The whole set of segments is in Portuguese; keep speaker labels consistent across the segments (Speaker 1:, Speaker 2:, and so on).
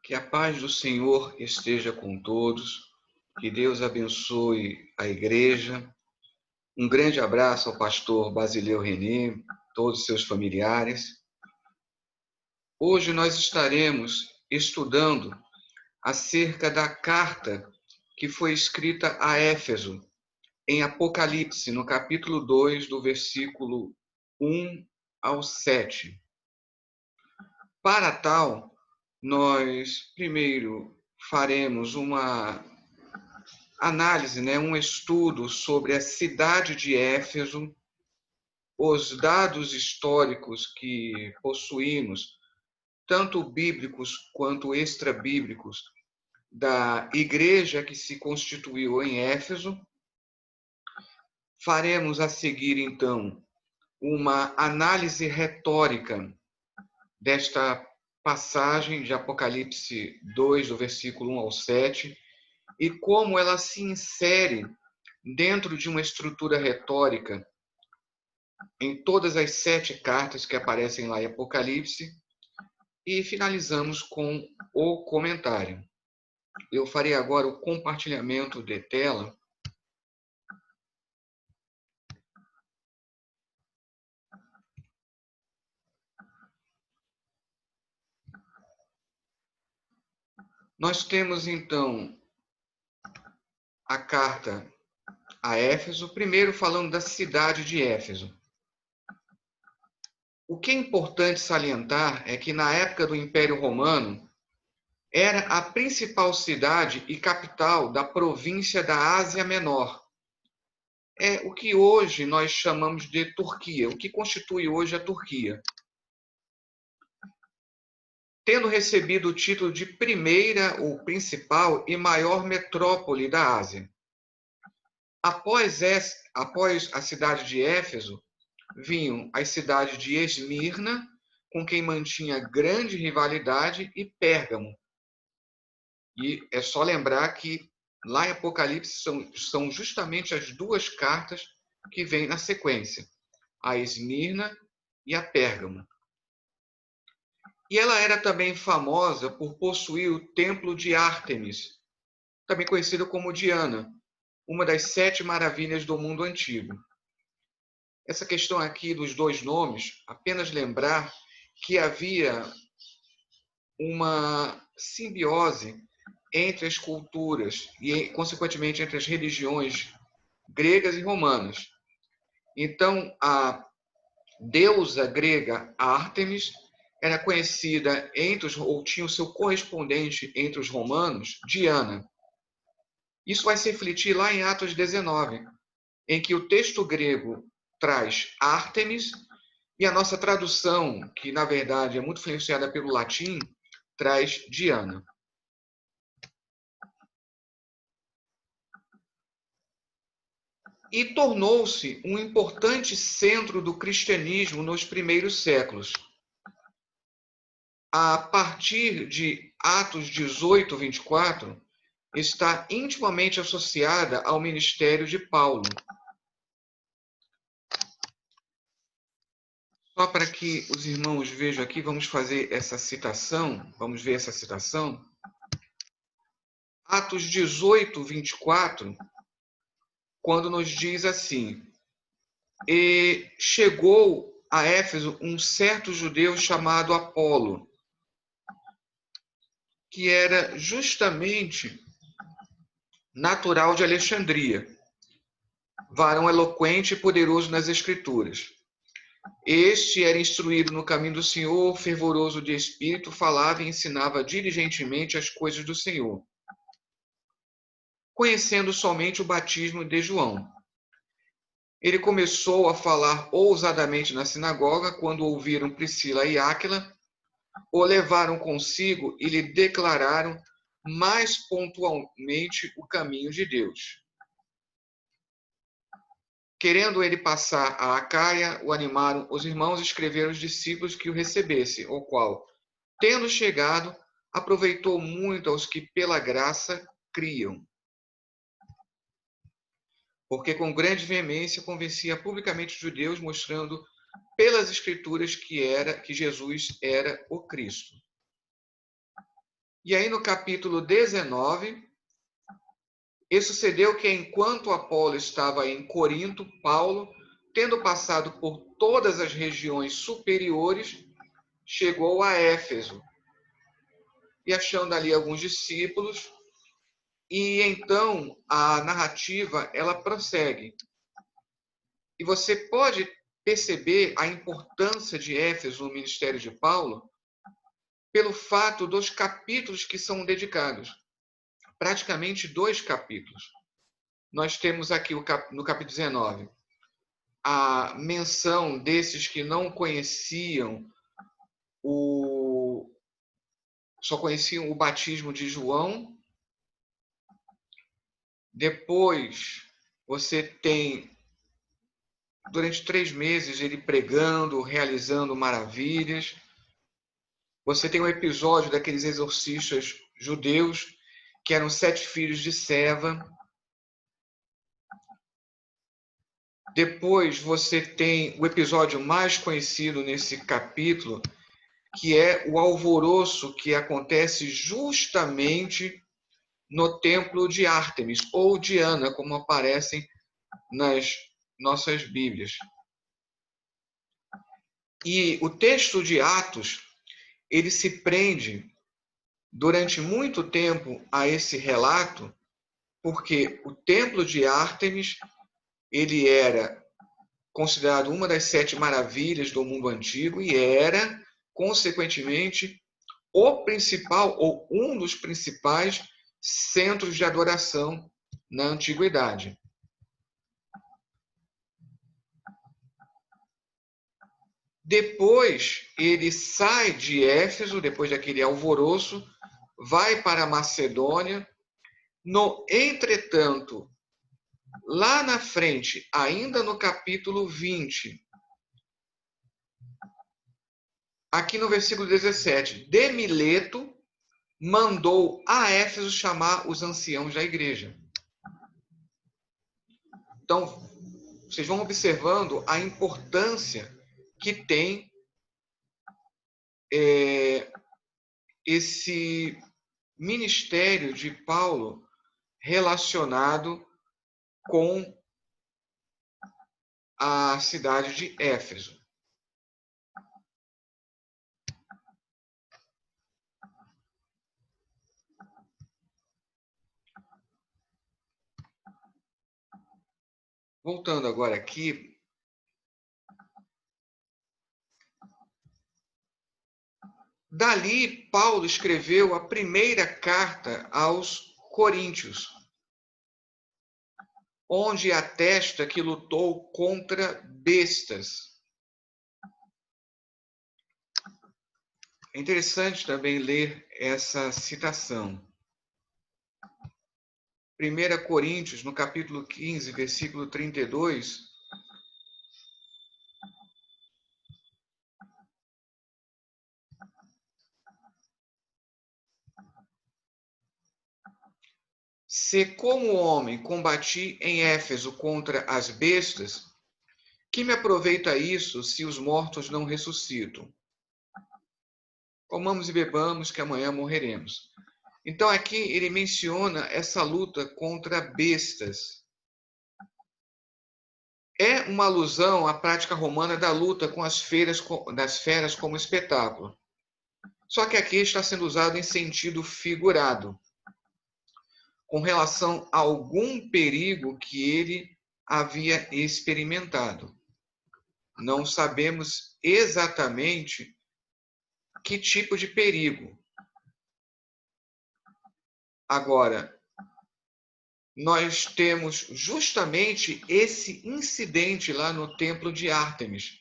Speaker 1: Que a paz do Senhor esteja com todos, que Deus abençoe a igreja. Um grande abraço ao pastor Basileu René, todos os seus familiares. Hoje nós estaremos estudando acerca da carta que foi escrita a Éfeso, em Apocalipse, no capítulo 2, do versículo 1 ao 7. Para tal, nós primeiro faremos uma análise, um estudo sobre a cidade de Éfeso, os dados históricos que possuímos, tanto bíblicos quanto extrabíblicos, da igreja que se constituiu em Éfeso. Faremos a seguir, então, uma análise retórica desta passagem de Apocalipse 2, do versículo 1 ao 7, e como ela se insere dentro de uma estrutura retórica em todas as 7 cartas que aparecem lá em Apocalipse, e finalizamos com o comentário. Eu farei agora o compartilhamento de tela. Nós temos, então, a carta a Éfeso, primeiro falando da cidade de Éfeso. O que é importante salientar é que, na época do Império Romano, era a principal cidade e capital da província da Ásia Menor. É o que hoje nós chamamos de Turquia, o que constitui hoje a Turquia. Tendo recebido o título de primeira ou principal e maior metrópole da Ásia. Após a cidade de Éfeso, vinham as cidades de Esmirna, com quem mantinha grande rivalidade, e Pérgamo. E é só lembrar que lá em Apocalipse são justamente as 2 cartas que vêm na sequência, a Esmirna e a Pérgamo. E ela era também famosa por possuir o templo de Ártemis, também conhecido como Diana, uma das 7 maravilhas do mundo antigo. Essa questão aqui dos 2 nomes, apenas lembrar que havia uma simbiose entre as culturas e, consequentemente, entre as religiões gregas e romanas. Então, a deusa grega Ártemis era conhecida ou tinha o seu correspondente entre os romanos, Diana. Isso vai se refletir lá em Atos 19, em que o texto grego traz Ártemis e a nossa tradução, que na verdade é muito influenciada pelo latim, traz Diana. E tornou-se um importante centro do cristianismo nos primeiros séculos. A partir de Atos 18, 24, está intimamente associada ao ministério de Paulo. Só para que os irmãos vejam aqui, vamos fazer essa citação, vamos ver essa citação. Atos 18, 24, quando nos diz assim: e chegou a Éfeso um certo judeu chamado Apolo, que era justamente natural de Alexandria, varão eloquente e poderoso nas Escrituras. Este era instruído no caminho do Senhor, fervoroso de espírito, falava e ensinava diligentemente as coisas do Senhor, conhecendo somente o batismo de João. Ele começou a falar ousadamente na sinagoga, quando ouviram Priscila e Áquila, o levaram consigo e lhe declararam mais pontualmente o caminho de Deus. Querendo ele passar a Acaia, o animaram os irmãos e escreveram os discípulos que o recebessem, o qual, tendo chegado, aproveitou muito aos que pela graça criam. Porque com grande veemência convencia publicamente os judeus, mostrando pelas Escrituras que Jesus era o Cristo. E aí, no capítulo 19, e sucedeu que, enquanto Apolo estava em Corinto, Paulo, tendo passado por todas as regiões superiores, chegou a Éfeso. E achando ali alguns discípulos, e então a narrativa ela prossegue. E você pode perceber a importância de Éfeso no ministério de Paulo pelo fato dos capítulos que são dedicados. Praticamente 2 capítulos. Nós temos aqui no capítulo 19 a menção desses que não conheciam só conheciam o batismo de João. Depois você tem, durante 3 meses, ele pregando, realizando maravilhas. Você tem um episódio daqueles exorcistas judeus, que eram 7 filhos de Seva. Depois você tem o episódio mais conhecido nesse capítulo, que é o alvoroço que acontece justamente no templo de Ártemis, ou Diana, como aparecem nas nossas Bíblias. E o texto de Atos, ele se prende durante muito tempo a esse relato, porque o templo de Ártemis, ele era considerado uma das 7 maravilhas do mundo antigo e era, consequentemente, o principal ou um dos principais centros de adoração na antiguidade. Depois ele sai de Éfeso, depois daquele alvoroço, vai para a Macedônia. No entretanto, lá na frente, ainda no capítulo 20, aqui no versículo 17, de Mileto mandou a Éfeso chamar os anciãos da igreja. Então, vocês vão observando a importância que tem esse ministério de Paulo relacionado com a cidade de Éfeso. Voltando agora aqui, dali Paulo escreveu a primeira carta aos Coríntios, onde atesta que lutou contra bestas. É interessante também ler essa citação. 1 Coríntios, no capítulo 15, versículo 32, se como homem combati em Éfeso contra as bestas, que me aproveita isso se os mortos não ressuscitam? Comamos e bebamos, que amanhã morreremos. Então aqui ele menciona essa luta contra bestas. É uma alusão à prática romana da luta com das feras como espetáculo. Só que aqui está sendo usado em sentido figurado, com relação a algum perigo que ele havia experimentado. Não sabemos exatamente que tipo de perigo. Agora, nós temos justamente esse incidente lá no templo de Ártemis,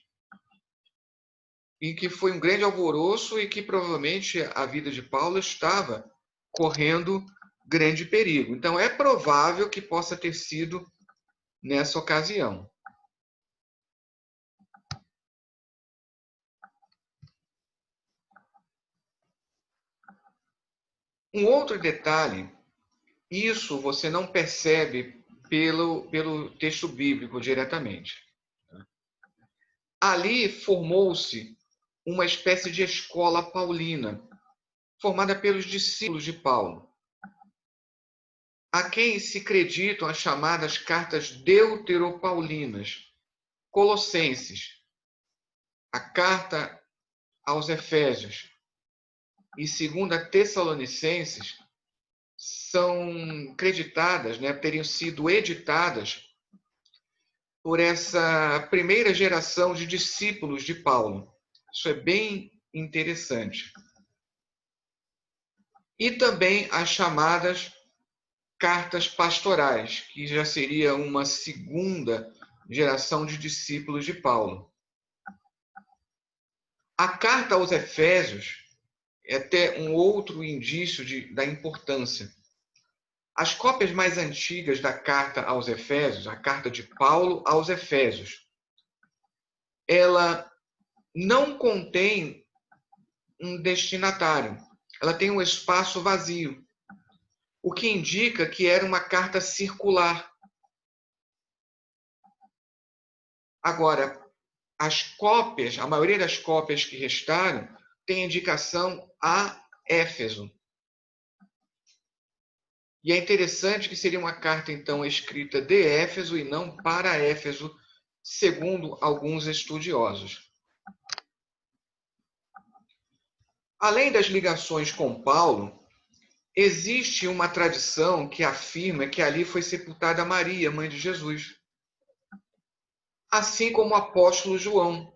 Speaker 1: em que foi um grande alvoroço e que provavelmente a vida de Paulo estava correndo grande perigo. Então, é provável que possa ter sido nessa ocasião. Um outro detalhe, isso você não percebe pelo texto bíblico diretamente. Ali formou-se uma espécie de escola paulina, formada pelos discípulos de Paulo, a quem se acreditam as chamadas cartas deuteropaulinas, Colossenses, a carta aos Efésios e 2 Tessalonicenses são creditadas, teriam sido editadas por essa primeira geração de discípulos de Paulo. Isso é bem interessante. E também as chamadas cartas pastorais, que já seria uma segunda geração de discípulos de Paulo. A carta aos Efésios é até um outro indício da importância. As cópias mais antigas da carta aos Efésios, a carta de Paulo aos Efésios, ela não contém um destinatário. Ela tem um espaço vazio, o que indica que era uma carta circular. Agora, a maioria das cópias que restaram tem indicação a Éfeso. E é interessante que seria uma carta, então, escrita de Éfeso e não para Éfeso, segundo alguns estudiosos. Além das ligações com Paulo, existe uma tradição que afirma que ali foi sepultada Maria, mãe de Jesus, assim como o apóstolo João,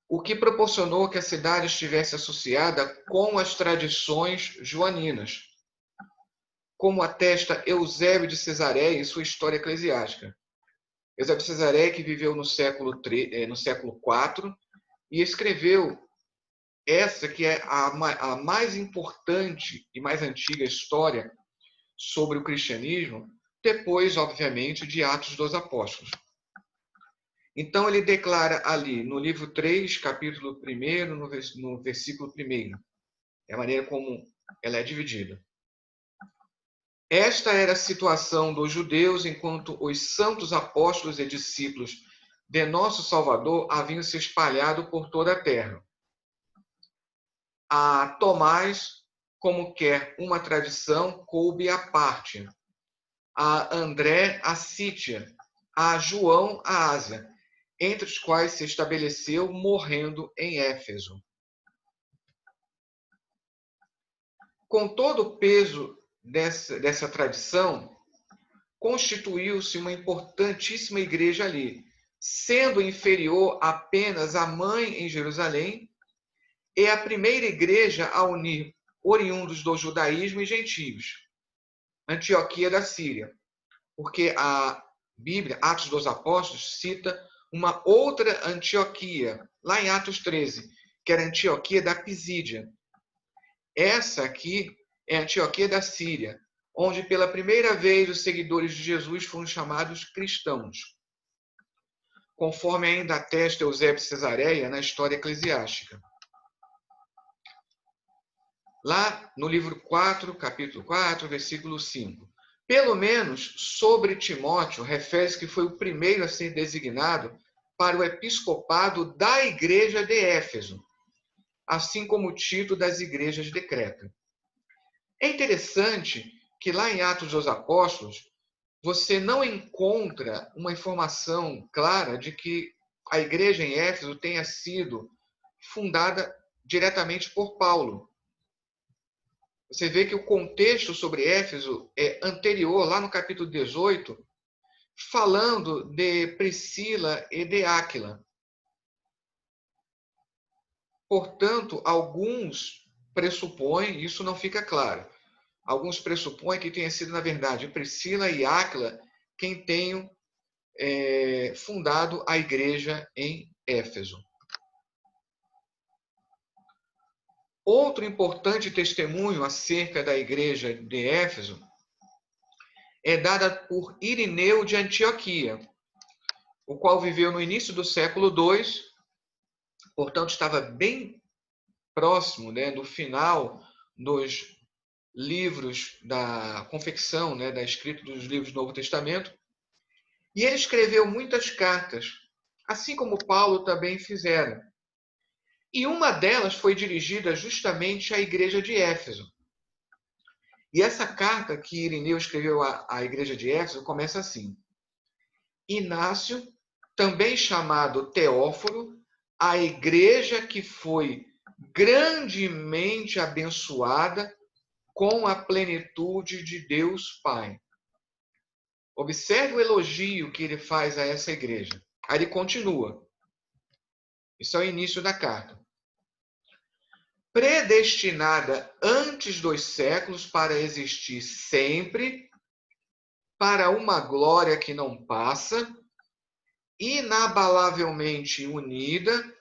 Speaker 1: o que proporcionou que a cidade estivesse associada com as tradições joaninas, como atesta Eusébio de Cesareia em sua História Eclesiástica. Eusébio de Cesareia, que viveu no século IV e escreveu essa que é a mais importante e mais antiga história sobre o cristianismo, depois, obviamente, de Atos dos Apóstolos. Então, ele declara ali, no livro 3, capítulo 1, no versículo 1, é a maneira como ela é dividida. Esta era a situação dos judeus enquanto os santos apóstolos e discípulos de nosso Salvador haviam se espalhado por toda a terra. A Tomás, como quer uma tradição, coube à parte. A André, a Sítia. A João, a Ásia, entre os quais se estabeleceu, morrendo em Éfeso. Com todo o peso dessa tradição, constituiu-se uma importantíssima igreja ali, sendo inferior apenas à mãe em Jerusalém, e a primeira igreja a unir oriundos do judaísmo e gentios, Antioquia da Síria, porque a Bíblia, Atos dos Apóstolos, cita uma outra Antioquia, lá em Atos 13, que era a Antioquia da Pisídia. Essa aqui é a Antioquia da Síria, onde pela primeira vez os seguidores de Jesus foram chamados cristãos, conforme ainda atesta Eusébio de Cesareia na História Eclesiástica. Lá no livro 4, capítulo 4, versículo 5. Pelo menos sobre Timóteo, refere-se que foi o primeiro a ser designado para o episcopado da igreja de Éfeso, assim como Tito das igrejas de Creta. É interessante que lá em Atos dos Apóstolos, você não encontra uma informação clara de que a igreja em Éfeso tenha sido fundada diretamente por Paulo. Você vê que o contexto sobre Éfeso é anterior, lá no capítulo 18, falando de Priscila e de Áquila. Portanto, alguns pressupõem, isso não fica claro, alguns pressupõem que tenha sido, na verdade, Priscila e Áquila quem tenham fundado a igreja em Éfeso. Outro importante testemunho acerca da igreja de Éfeso é dada por Irineu de Antioquia, o qual viveu no início do século II, portanto estava bem próximo do final dos livros da confecção, da escrita dos livros do Novo Testamento, e ele escreveu muitas cartas, assim como Paulo também fizera. E uma delas foi dirigida justamente à igreja de Éfeso. E essa carta que Irineu escreveu à igreja de Éfeso começa assim: Inácio, também chamado Teófilo, a igreja que foi grandemente abençoada com a plenitude de Deus Pai. Observe o elogio que ele faz a essa igreja. Aí ele continua. Isso é o início da carta. Predestinada antes dos séculos para existir sempre, para uma glória que não passa, inabalavelmente unida,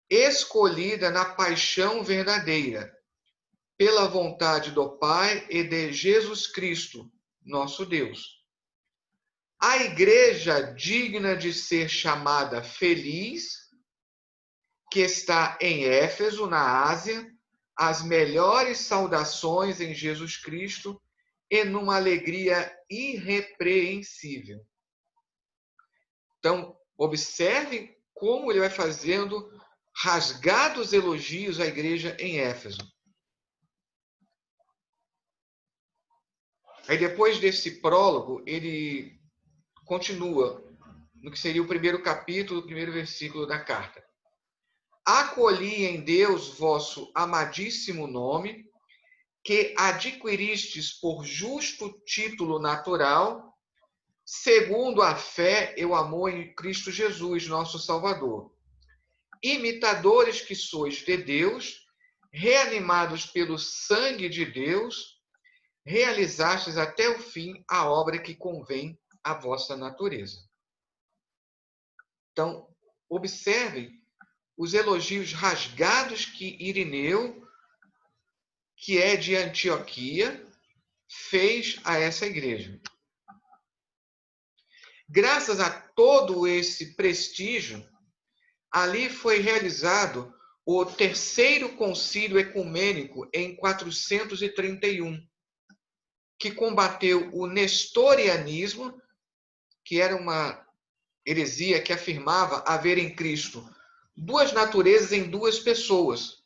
Speaker 1: escolhida na paixão verdadeira, pela vontade do Pai e de Jesus Cristo, nosso Deus. A igreja digna de ser chamada feliz, que está em Éfeso, na Ásia, as melhores saudações em Jesus Cristo e numa alegria irrepreensível. Então, observe como ele vai fazendo rasgados elogios à igreja em Éfeso. Aí, depois desse prólogo, ele continua no que seria o primeiro capítulo, o primeiro versículo da carta. Acolhi em Deus vosso amadíssimo nome, que adquiristes por justo título natural, segundo a fé e o amor em Cristo Jesus, nosso Salvador. Imitadores que sois de Deus, reanimados pelo sangue de Deus, realizastes até o fim a obra que convém à vossa natureza. Então, observem os elogios rasgados que Irineu, que é de Antioquia, fez a essa igreja. Graças a todo esse prestígio, ali foi realizado o terceiro concílio ecumênico em 431, que combateu o nestorianismo, que era uma heresia que afirmava haver em Cristo duas naturezas em duas pessoas.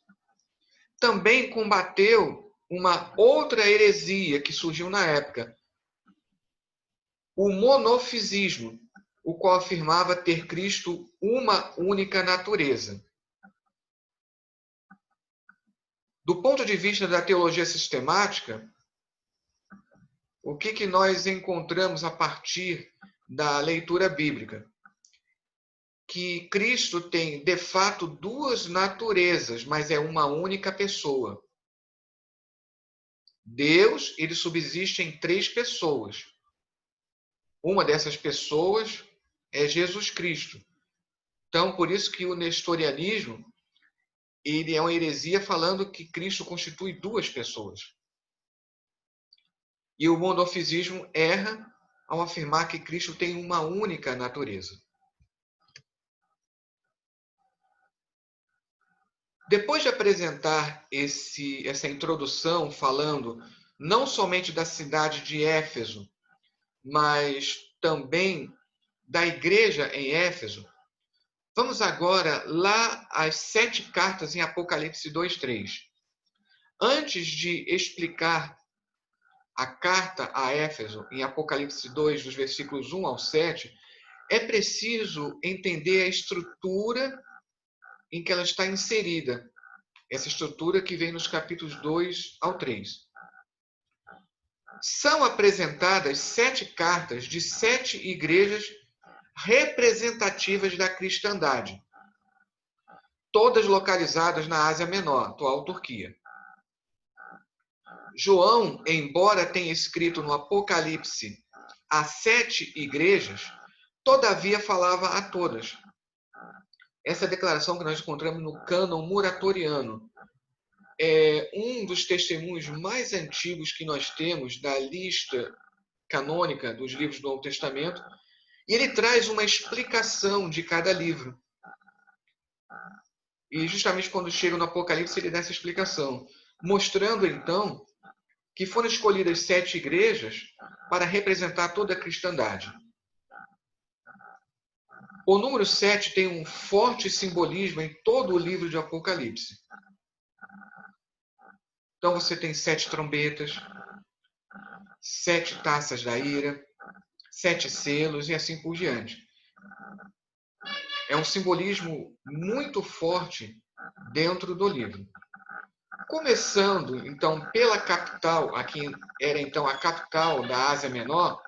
Speaker 1: Também combateu uma outra heresia que surgiu na época, o monofisismo, o qual afirmava ter Cristo uma única natureza. Do ponto de vista da teologia sistemática, o que nós encontramos a partir da leitura bíblica? Que Cristo tem, de fato, duas naturezas, mas é uma única pessoa. Deus, ele subsiste em três pessoas. Uma dessas pessoas é Jesus Cristo. Então, por isso que o nestorianismo, ele é uma heresia falando que Cristo constitui duas pessoas. E o monofisismo erra ao afirmar que Cristo tem uma única natureza. Depois de apresentar essa introdução falando não somente da cidade de Éfeso, mas também da igreja em Éfeso, vamos agora lá às 7 cartas em Apocalipse 2:3. Antes de explicar a carta a Éfeso em Apocalipse 2, dos versículos 1 ao 7, é preciso entender a estrutura em que ela está inserida. Essa estrutura que vem nos capítulos 2 ao 3. São apresentadas 7 cartas de 7 igrejas representativas da cristandade, todas localizadas na Ásia Menor, atual Turquia. João, embora tenha escrito no Apocalipse a 7 igrejas, todavia falava a todas. Essa declaração que nós encontramos no cânon muratoriano é um dos testemunhos mais antigos que nós temos da lista canônica dos livros do Novo Testamento, e ele traz uma explicação de cada livro. E justamente quando chega no Apocalipse, ele dá essa explicação, mostrando então que foram escolhidas 7 igrejas para representar toda a cristandade. O número 7 tem um forte simbolismo em todo o livro de Apocalipse. Então você tem 7 trombetas, 7 taças da ira, 7 selos e assim por diante. É um simbolismo muito forte dentro do livro. Começando, então, pela capital, aqui era então a capital da Ásia Menor,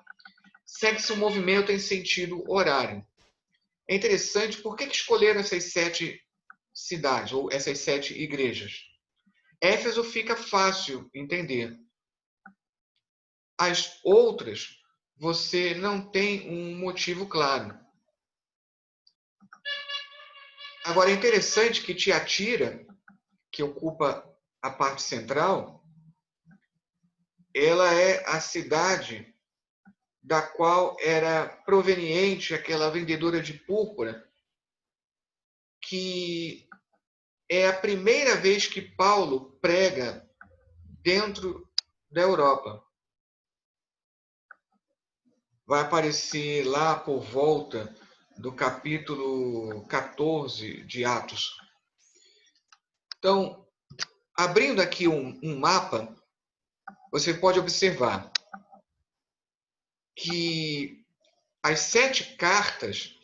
Speaker 1: segue-se um movimento em sentido horário. É interessante, por que escolheram essas 7 cidades, ou essas 7 igrejas? Éfeso fica fácil entender. As outras, você não tem um motivo claro. Agora, é interessante que Tiatira, que ocupa a parte central, ela é a cidade da qual era proveniente aquela vendedora de púrpura, que é a primeira vez que Paulo prega dentro da Europa. Vai aparecer lá por volta do capítulo 14 de Atos. Então, abrindo aqui um mapa, você pode observar que as 7 cartas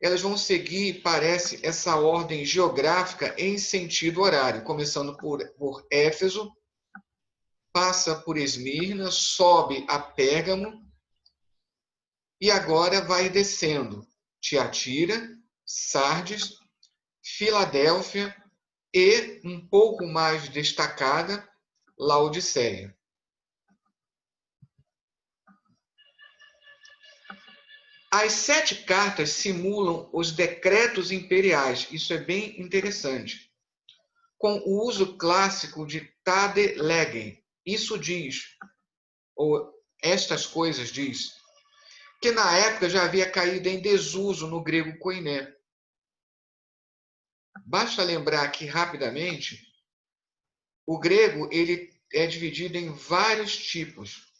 Speaker 1: elas vão seguir, parece, essa ordem geográfica em sentido horário, começando por Éfeso, passa por Esmirna, sobe a Pérgamo e agora vai descendo Tiatira, Sardes, Filadélfia e, um pouco mais destacada, Laodiceia. As 7 cartas simulam os decretos imperiais. Isso é bem interessante. Com o uso clássico de Tade Legem. Isso diz, ou estas coisas diz, que na época já havia caído em desuso no grego koiné. Basta lembrar aqui rapidamente, o grego ele é dividido em vários tipos.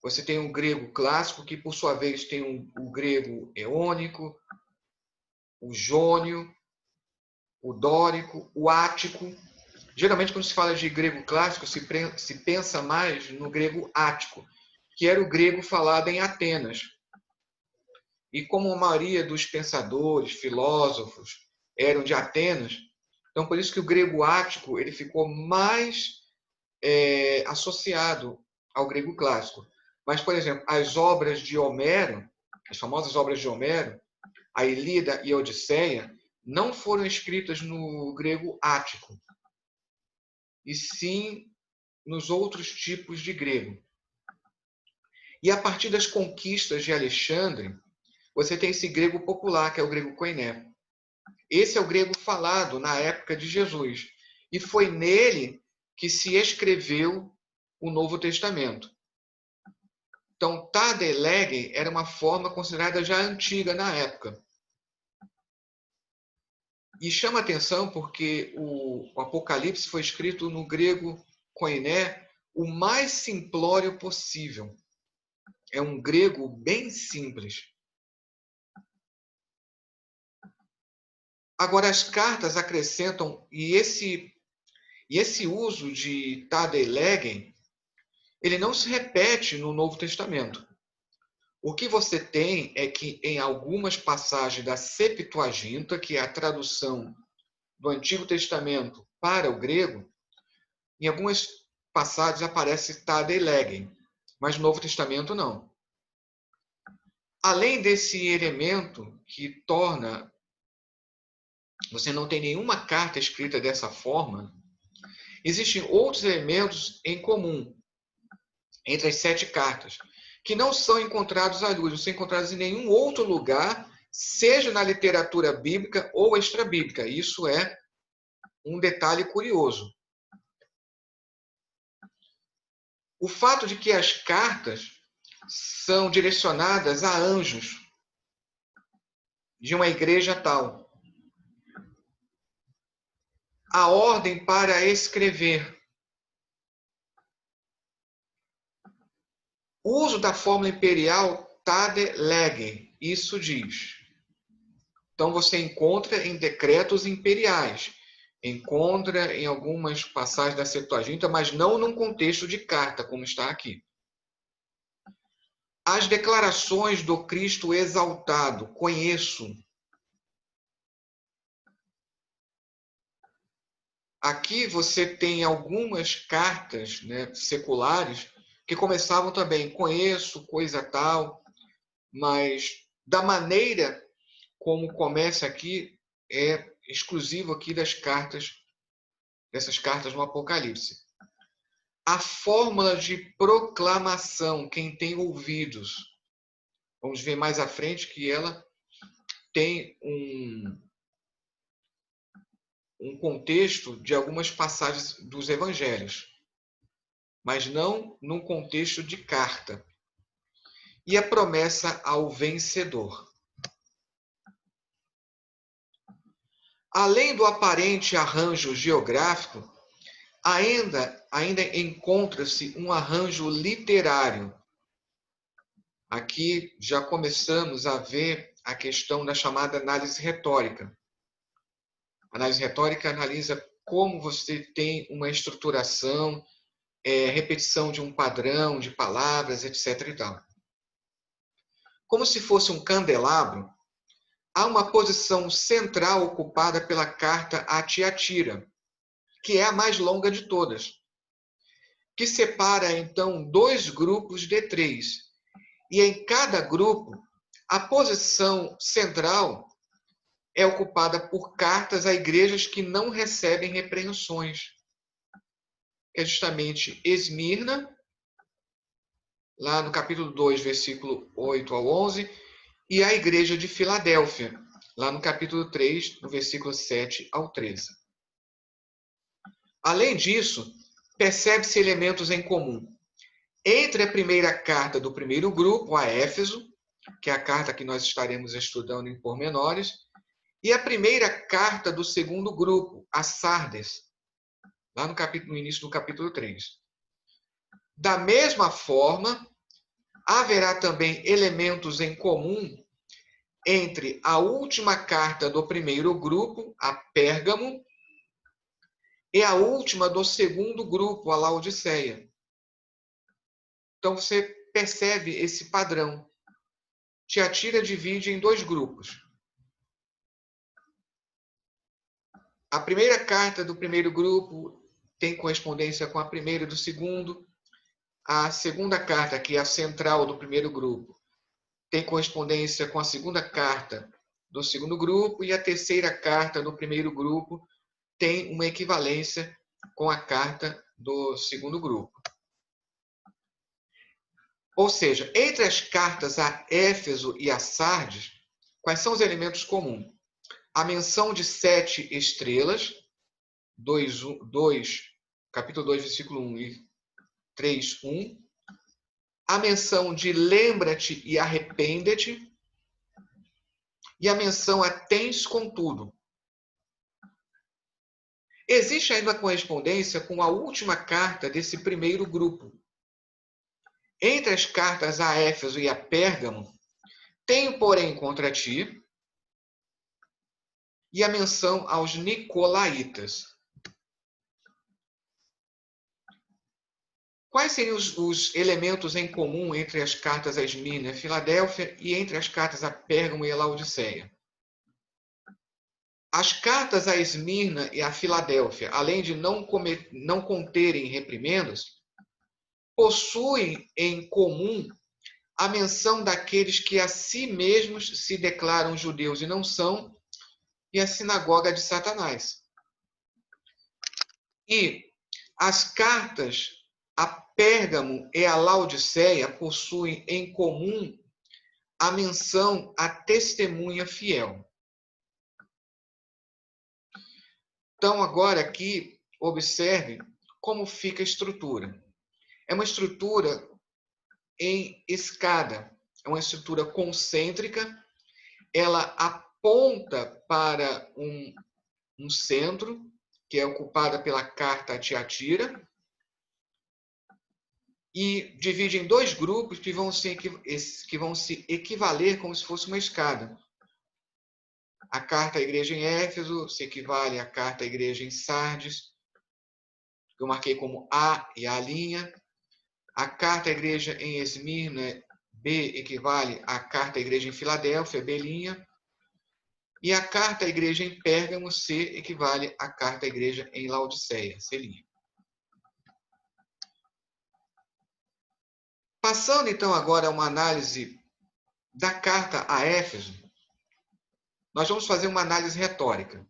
Speaker 1: Você tem o grego clássico, que por sua vez tem o grego eônico, o jônio, o dórico, o ático. Geralmente, quando se fala de grego clássico, se pensa mais no grego ático, que era o grego falado em Atenas. E como a maioria dos pensadores, filósofos, eram de Atenas, então por isso que o grego ático ele ficou mais associado ao grego clássico. Mas, por exemplo, as obras de Homero, as famosas obras de Homero, a Ilíada e a Odisseia, não foram escritas no grego ático, e sim nos outros tipos de grego. E a partir das conquistas de Alexandre, você tem esse grego popular, que é o grego koiné. Esse é o grego falado na época de Jesus. E foi nele que se escreveu o Novo Testamento. Então, Tade Legem era uma forma considerada já antiga na época. E chama atenção porque o Apocalipse foi escrito no grego koiné o mais simplório possível. É um grego bem simples. Agora, as cartas acrescentam, e esse uso de Tade Legem, ele não se repete no Novo Testamento. O que você tem é que em algumas passagens da Septuaginta, que é a tradução do Antigo Testamento para o grego, em algumas passagens aparece Tade Legem, mas no Novo Testamento não. Além desse elemento que torna você não tem nenhuma carta escrita dessa forma, existem outros elementos em comum entre as 7 cartas, que não são encontrados à luz, não são encontrados em nenhum outro lugar, seja na literatura bíblica ou extrabíblica. Isso é um detalhe curioso. O fato de que as cartas são direcionadas a anjos de uma igreja tal. A ordem para escrever. O uso da fórmula imperial Tade Legem, isso diz. Então, você encontra em decretos imperiais, encontra em algumas passagens da Septuaginta, mas não num contexto de carta, como está aqui. As declarações do Cristo exaltado, conheço. Aqui você tem algumas cartas, né, seculares que começavam também, conheço, coisa tal, mas da maneira como começa aqui é exclusivo aqui dessas cartas no Apocalipse. A fórmula de proclamação, quem tem ouvidos, vamos ver mais à frente que ela tem um contexto de algumas passagens dos evangelhos, mas não num contexto de carta. E a promessa ao vencedor. Além do aparente arranjo geográfico, ainda encontra-se um arranjo literário. Aqui já começamos a ver a questão da chamada análise retórica. A análise retórica analisa como você tem uma estruturação, repetição de um padrão de palavras, etc. e tal. Como se fosse um candelabro, há uma posição central ocupada pela carta a Tiatira, que é a mais longa de todas, que separa, então, dois grupos de três. E em cada grupo, a posição central é ocupada por cartas a igrejas que não recebem repreensões. É justamente Esmirna, lá no capítulo 2, versículo 8 ao 11, e a igreja de Filadélfia, lá no capítulo 3, no versículo 7 ao 13. Além disso, percebe-se elementos em comum entre a primeira carta do primeiro grupo, a Éfeso, que é a carta que nós estaremos estudando em pormenores, e a primeira carta do segundo grupo, a Sardes, lá no início do capítulo 3. Da mesma forma, haverá também elementos em comum entre a última carta do primeiro grupo, a Pérgamo, e a última do segundo grupo, a Laodiceia. Então você percebe esse padrão. Tiatira divide em dois grupos. A primeira carta do primeiro grupo tem correspondência com a primeira do segundo. A segunda carta, que é a central do primeiro grupo, tem correspondência com a segunda carta do segundo grupo. E a terceira carta do primeiro grupo tem uma equivalência com a carta do segundo grupo. Ou seja, entre as cartas a Éfeso e a Sardes, quais são os elementos comuns? A menção de 7 estrelas, capítulo 2, versículo 1 e 3, 1. A menção de lembra-te e arrepende-te. E a menção a tens contudo. Existe ainda correspondência com a última carta desse primeiro grupo. Entre as cartas a Éfeso e a Pérgamo, tenho, porém, contra ti, e a menção aos nicolaítas. Quais seriam os elementos em comum entre as cartas a Esmirna e a Filadélfia e entre as cartas a Pérgamo e a Laodiceia? As cartas a Esmirna e a Filadélfia, além de não conterem reprimendas, possuem em comum a menção daqueles que a si mesmos se declaram judeus e não são, e a sinagoga de Satanás. E as cartas a Pérgamo e a Laodiceia possuem em comum a menção à testemunha fiel. Então, agora aqui, observe como fica a estrutura. É uma estrutura em escada, é uma estrutura concêntrica, ela aponta para um centro, que é ocupada pela carta a Tiatira, e divide em dois grupos que vão se equivaler como se fosse uma escada. A carta à igreja em Éfeso se equivale à carta à igreja em Sardes, que eu marquei como A e A'. A carta à igreja em Esmirna, B, equivale à carta à igreja em Filadélfia, B'. E a carta à igreja em Pérgamo, C, equivale à carta à igreja em Laodiceia, C'. Passando, então, agora a uma análise da carta a Éfeso, nós vamos fazer uma análise retórica.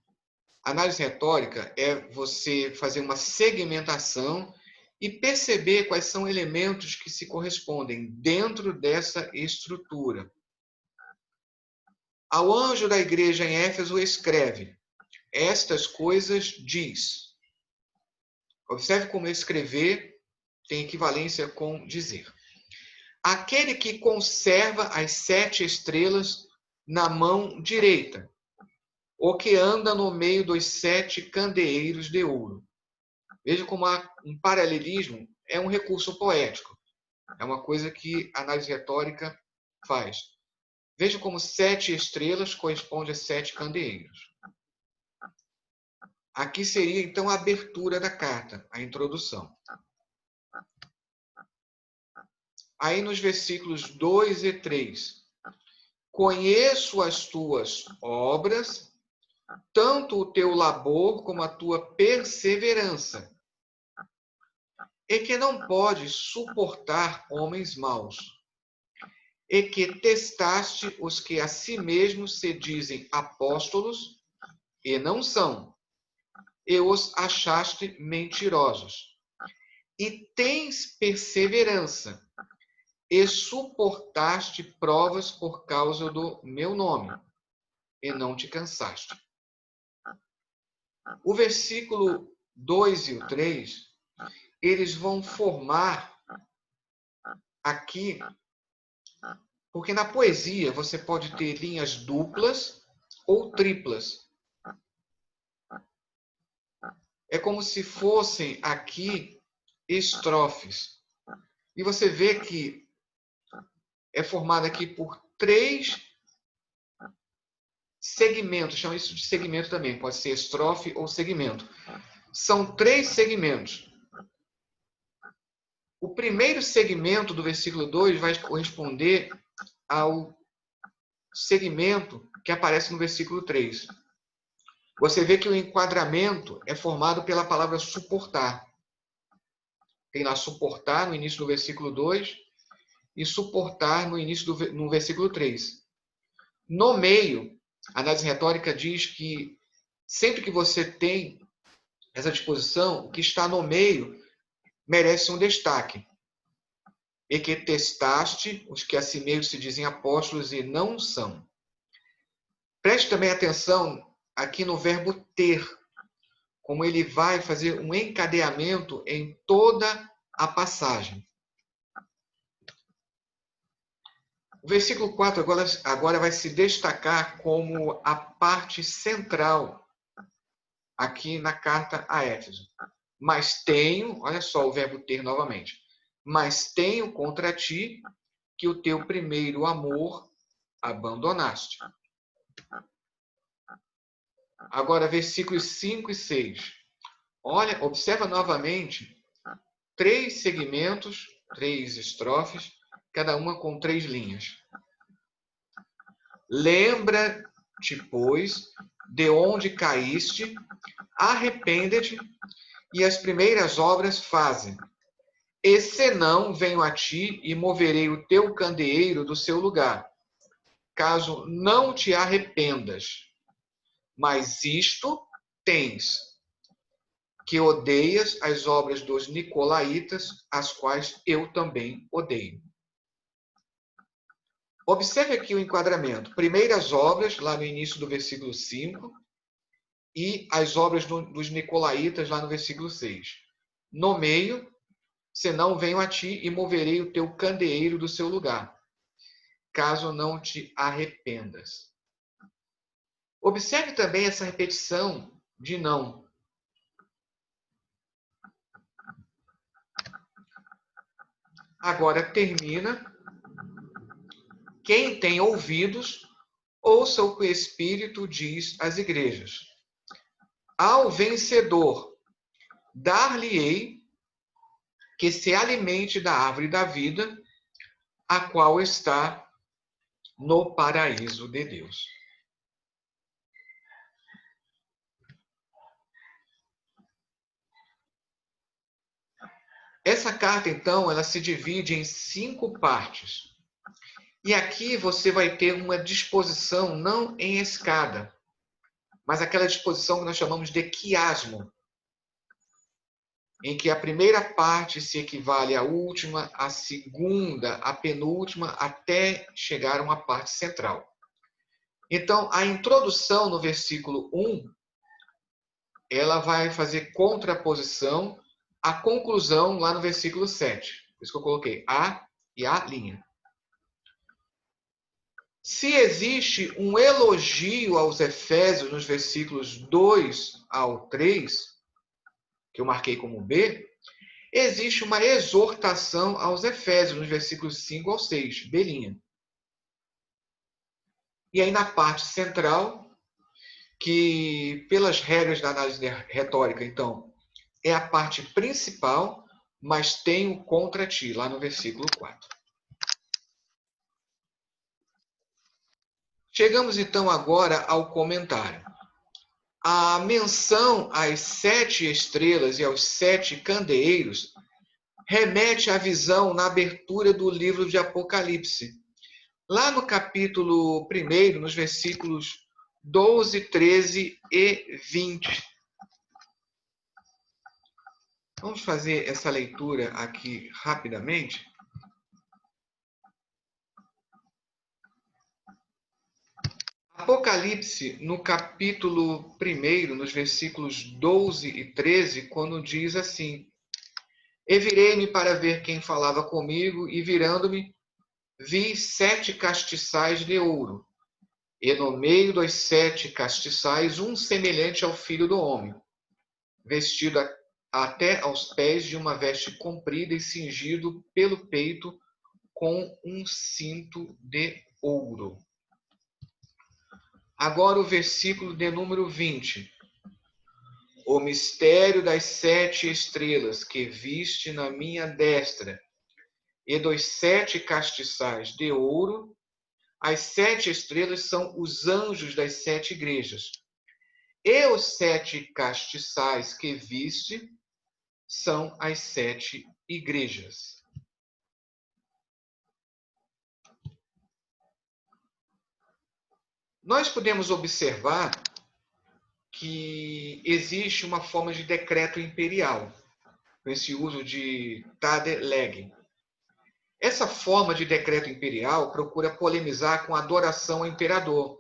Speaker 1: A análise retórica é você fazer uma segmentação e perceber quais são elementos que se correspondem dentro dessa estrutura. Ao anjo da igreja em Éfeso escreve: estas coisas diz. Observe como escrever tem equivalência com dizer. Aquele que conserva as 7 estrelas na mão direita, o que anda no meio dos 7 candeeiros de ouro. Veja como há um paralelismo, é um recurso poético. É uma coisa que a análise retórica faz. Veja como 7 estrelas corresponde a 7 candeeiros. Aqui seria, então, a abertura da carta, a introdução. Aí nos versículos 2 e 3. Conheço as tuas obras, tanto o teu labor como a tua perseverança, e que não podes suportar homens maus, e que testaste os que a si mesmos se dizem apóstolos, e não são, e os achaste mentirosos. E tens perseverança, e suportaste provas por causa do meu nome, e não te cansaste. O versículo 2 e o 3, eles vão formar aqui, porque na poesia você pode ter linhas duplas ou triplas. É como se fossem aqui estrofes. E você vê que é formada aqui por 3 segmentos. Chama isso de segmento também. Pode ser estrofe ou segmento. São 3 segmentos. O primeiro segmento do versículo 2 vai corresponder ao segmento que aparece no versículo 3. Você vê que o enquadramento é formado pela palavra suportar. Tem lá suportar no início do versículo 2 e suportar no versículo 3. No meio, a análise retórica diz que sempre que você tem essa disposição, o que está no meio merece um destaque. E que testaste os que a si mesmos se dizem apóstolos e não são. Preste também atenção aqui no verbo ter, como ele vai fazer um encadeamento em toda a passagem. O versículo 4 agora vai se destacar como a parte central aqui na carta a Éfeso. Mas tenho, olha só o verbo ter novamente, mas tenho contra ti que o teu primeiro amor abandonaste. Agora, versículos 5 e 6. Olha, observa novamente 3 segmentos, 3 estrofes, cada uma com 3 linhas. Lembra-te, pois, de onde caíste, arrepende-te, e as primeiras obras faze. E senão venho a ti e moverei o teu candeeiro do seu lugar, caso não te arrependas. Mas isto tens, que odeias as obras dos nicolaítas, as quais eu também odeio. Observe aqui o enquadramento. Primeiras obras, lá no início do versículo 5, e as obras dos nicolaítas, lá no versículo 6. No meio, senão venho a ti e moverei o teu candeeiro do seu lugar, caso não te arrependas. Observe também essa repetição de não. Agora termina. Quem tem ouvidos, Ouça o que o Espírito diz às igrejas. Ao vencedor, dar-lhe-ei que se alimente da árvore da vida, a qual está no paraíso de Deus. Essa carta, então, ela se divide em 5 partes. E aqui você vai ter uma disposição não em escada, mas aquela disposição que nós chamamos de quiasmo, em que a primeira parte se equivale à última, a segunda, à penúltima, até chegar a uma parte central. Então, a introdução no versículo 1, ela vai fazer contraposição à conclusão lá no versículo 7. Por isso que eu coloquei A e A'. Se existe um elogio aos Efésios nos versículos 2 ao 3, que eu marquei como B, existe uma exortação aos Efésios nos versículos 5 ao 6, B'. E aí na parte central, que pelas regras da análise retórica, então, é a parte principal, mas tem o contra ti, lá no versículo 4. Chegamos então agora ao comentário. A menção às 7 estrelas e aos 7 candeeiros remete à visão na abertura do livro de Apocalipse. Lá no capítulo 1, nos versículos 12, 13 e 20. Vamos fazer essa leitura aqui rapidamente. Apocalipse, no capítulo 1, nos versículos 12 e 13, quando diz assim: E virei-me para ver quem falava comigo, e virando-me, vi 7 castiçais de ouro, e no meio dos 7 castiçais, um semelhante ao Filho do Homem, vestido até aos pés de uma veste comprida e cingido pelo peito com um cinto de ouro. Agora o versículo de número 20. O mistério das 7 estrelas que viste na minha destra e dos 7 castiçais de ouro. As 7 estrelas são os anjos das 7 igrejas. E os 7 castiçais que viste são as 7 igrejas. Nós podemos observar que existe uma forma de decreto imperial, com esse uso de tade lege. Essa forma de decreto imperial procura polemizar com a adoração ao imperador,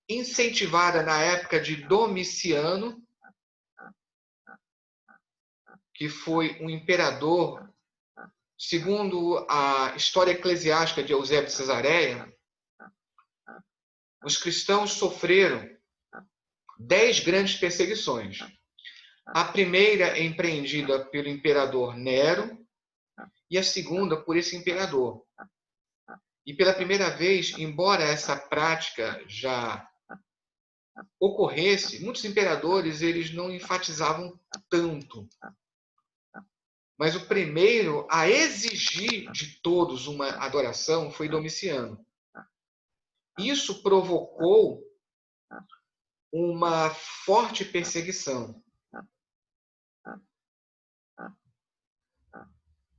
Speaker 1: incentivada na época de Domiciano, que foi um imperador, segundo a história eclesiástica de Eusébio de Cesareia. Os cristãos sofreram 10 grandes perseguições. A primeira é empreendida pelo imperador Nero e a segunda por esse imperador. E pela primeira vez, embora essa prática já ocorresse, muitos imperadores eles não enfatizavam tanto. Mas o primeiro a exigir de todos uma adoração foi Domiciano. Isso provocou uma forte perseguição.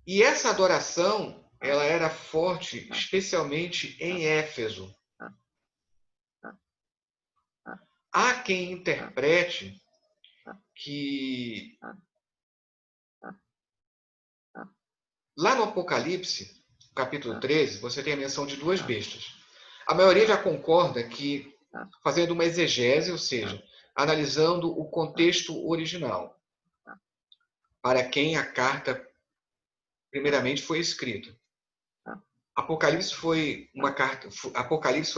Speaker 1: E essa adoração, ela era forte, especialmente em Éfeso. Há quem interprete que lá no Apocalipse, capítulo 13, você tem a menção de 2 bestas. A maioria já concorda que, fazendo uma exegese, ou seja, analisando o contexto original, para quem a carta primeiramente foi escrita. Apocalipse foi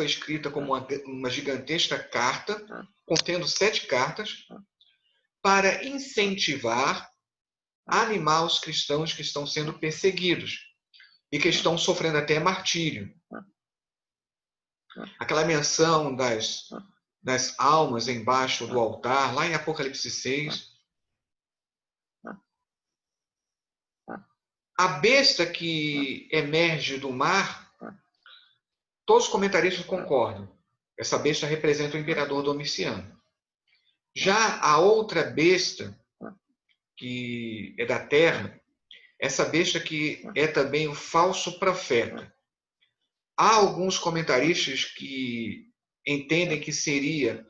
Speaker 1: escrita como uma gigantesca carta, contendo 7 cartas, para incentivar, animar os cristãos que estão sendo perseguidos e que estão sofrendo até martírio. aquela menção das almas embaixo do altar, lá em Apocalipse 6. A besta que emerge do mar, todos os comentaristas concordam. Essa besta representa o imperador Domiciano. Já a outra besta, que é da terra, essa besta que é também o falso profeta. Há alguns comentaristas que entendem que seria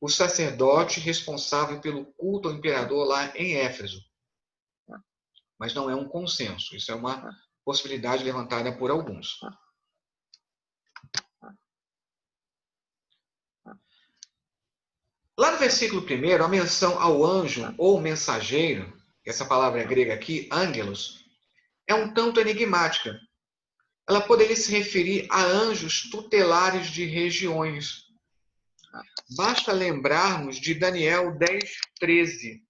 Speaker 1: o sacerdote responsável pelo culto ao imperador lá em Éfeso. Mas não é um consenso. Isso é uma possibilidade levantada por alguns. Lá no versículo 1, a menção ao anjo ou mensageiro, essa palavra grega aqui, angelos, é um tanto enigmática. Ela poderia se referir a anjos tutelares de regiões. Basta lembrarmos de Daniel 10:13.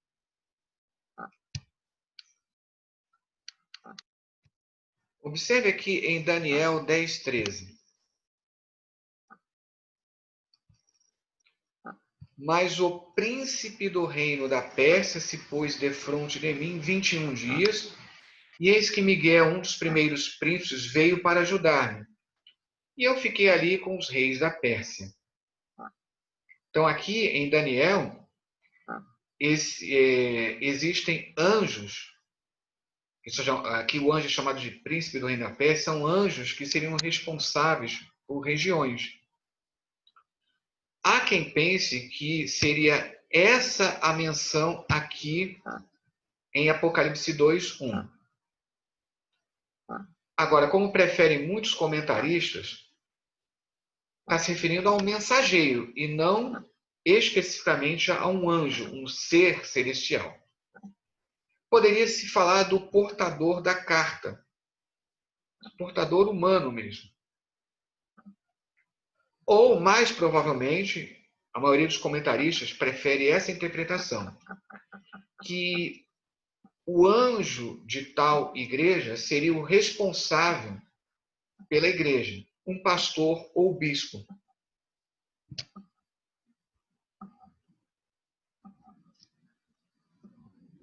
Speaker 1: Observe aqui em Daniel 10:13. Mas o príncipe do reino da Pérsia se pôs defronte de mim 21 dias, e eis que Miguel, um dos primeiros príncipes, veio para ajudar-me. E eu fiquei ali com os reis da Pérsia. Então, aqui em Daniel, existem anjos, aqui o anjo é chamado de príncipe do reino da Pérsia, são anjos que seriam responsáveis por regiões. Há quem pense que seria essa a menção aqui em Apocalipse 2:1. Agora, como preferem muitos comentaristas, está se referindo a um mensageiro e não especificamente a um anjo, um ser celestial. Poderia se falar do portador da carta, portador humano mesmo. Ou, mais provavelmente, a maioria dos comentaristas prefere essa interpretação, que o anjo de tal igreja seria o responsável pela igreja, um pastor ou bispo.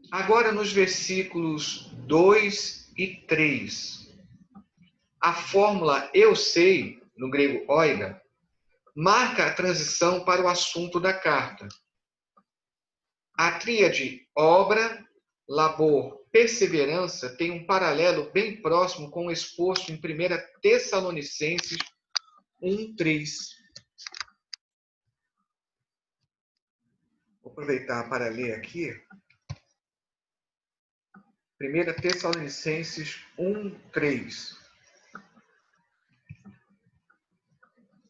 Speaker 1: Agora, nos versículos 2 e 3, a fórmula eu sei, no grego oida, marca a transição para o assunto da carta. A tríade obra, labor, perseverança tem um paralelo bem próximo com o exposto em 1 Tessalonicenses 1:3. Vou aproveitar para ler aqui. 1 Tessalonicenses 1:3.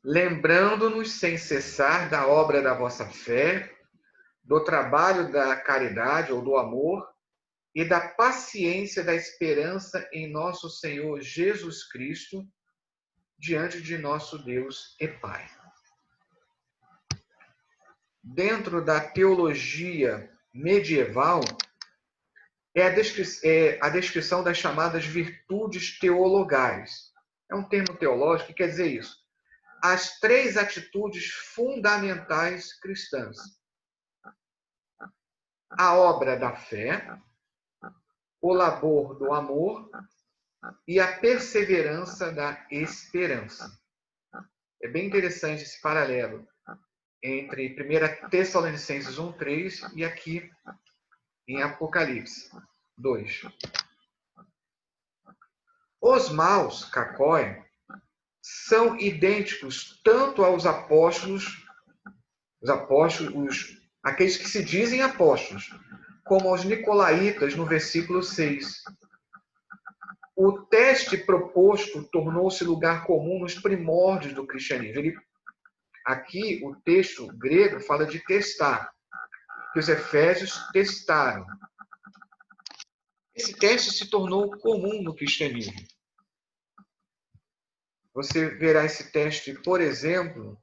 Speaker 1: Lembrando-nos sem cessar da obra da vossa fé, do trabalho da caridade ou do amor e da paciência da esperança em nosso Senhor Jesus Cristo, diante de nosso Deus e Pai. Dentro da teologia medieval, é a descrição das chamadas virtudes teologais. É um termo teológico que quer dizer isso. As 3 atitudes fundamentais cristãs: a obra da fé, o labor do amor e a perseverança da esperança. É bem interessante esse paralelo entre 1 Tessalonicenses 1:3 e aqui em Apocalipse 2. Os maus, kakoi, são idênticos tanto aos apóstolos, aqueles que se dizem apóstolos, como aos nicolaítas no versículo 6. O teste proposto tornou-se lugar comum nos primórdios do cristianismo. Aqui o texto grego fala de testar, que os efésios testaram. Esse teste se tornou comum no cristianismo. Você verá esse teste, por exemplo,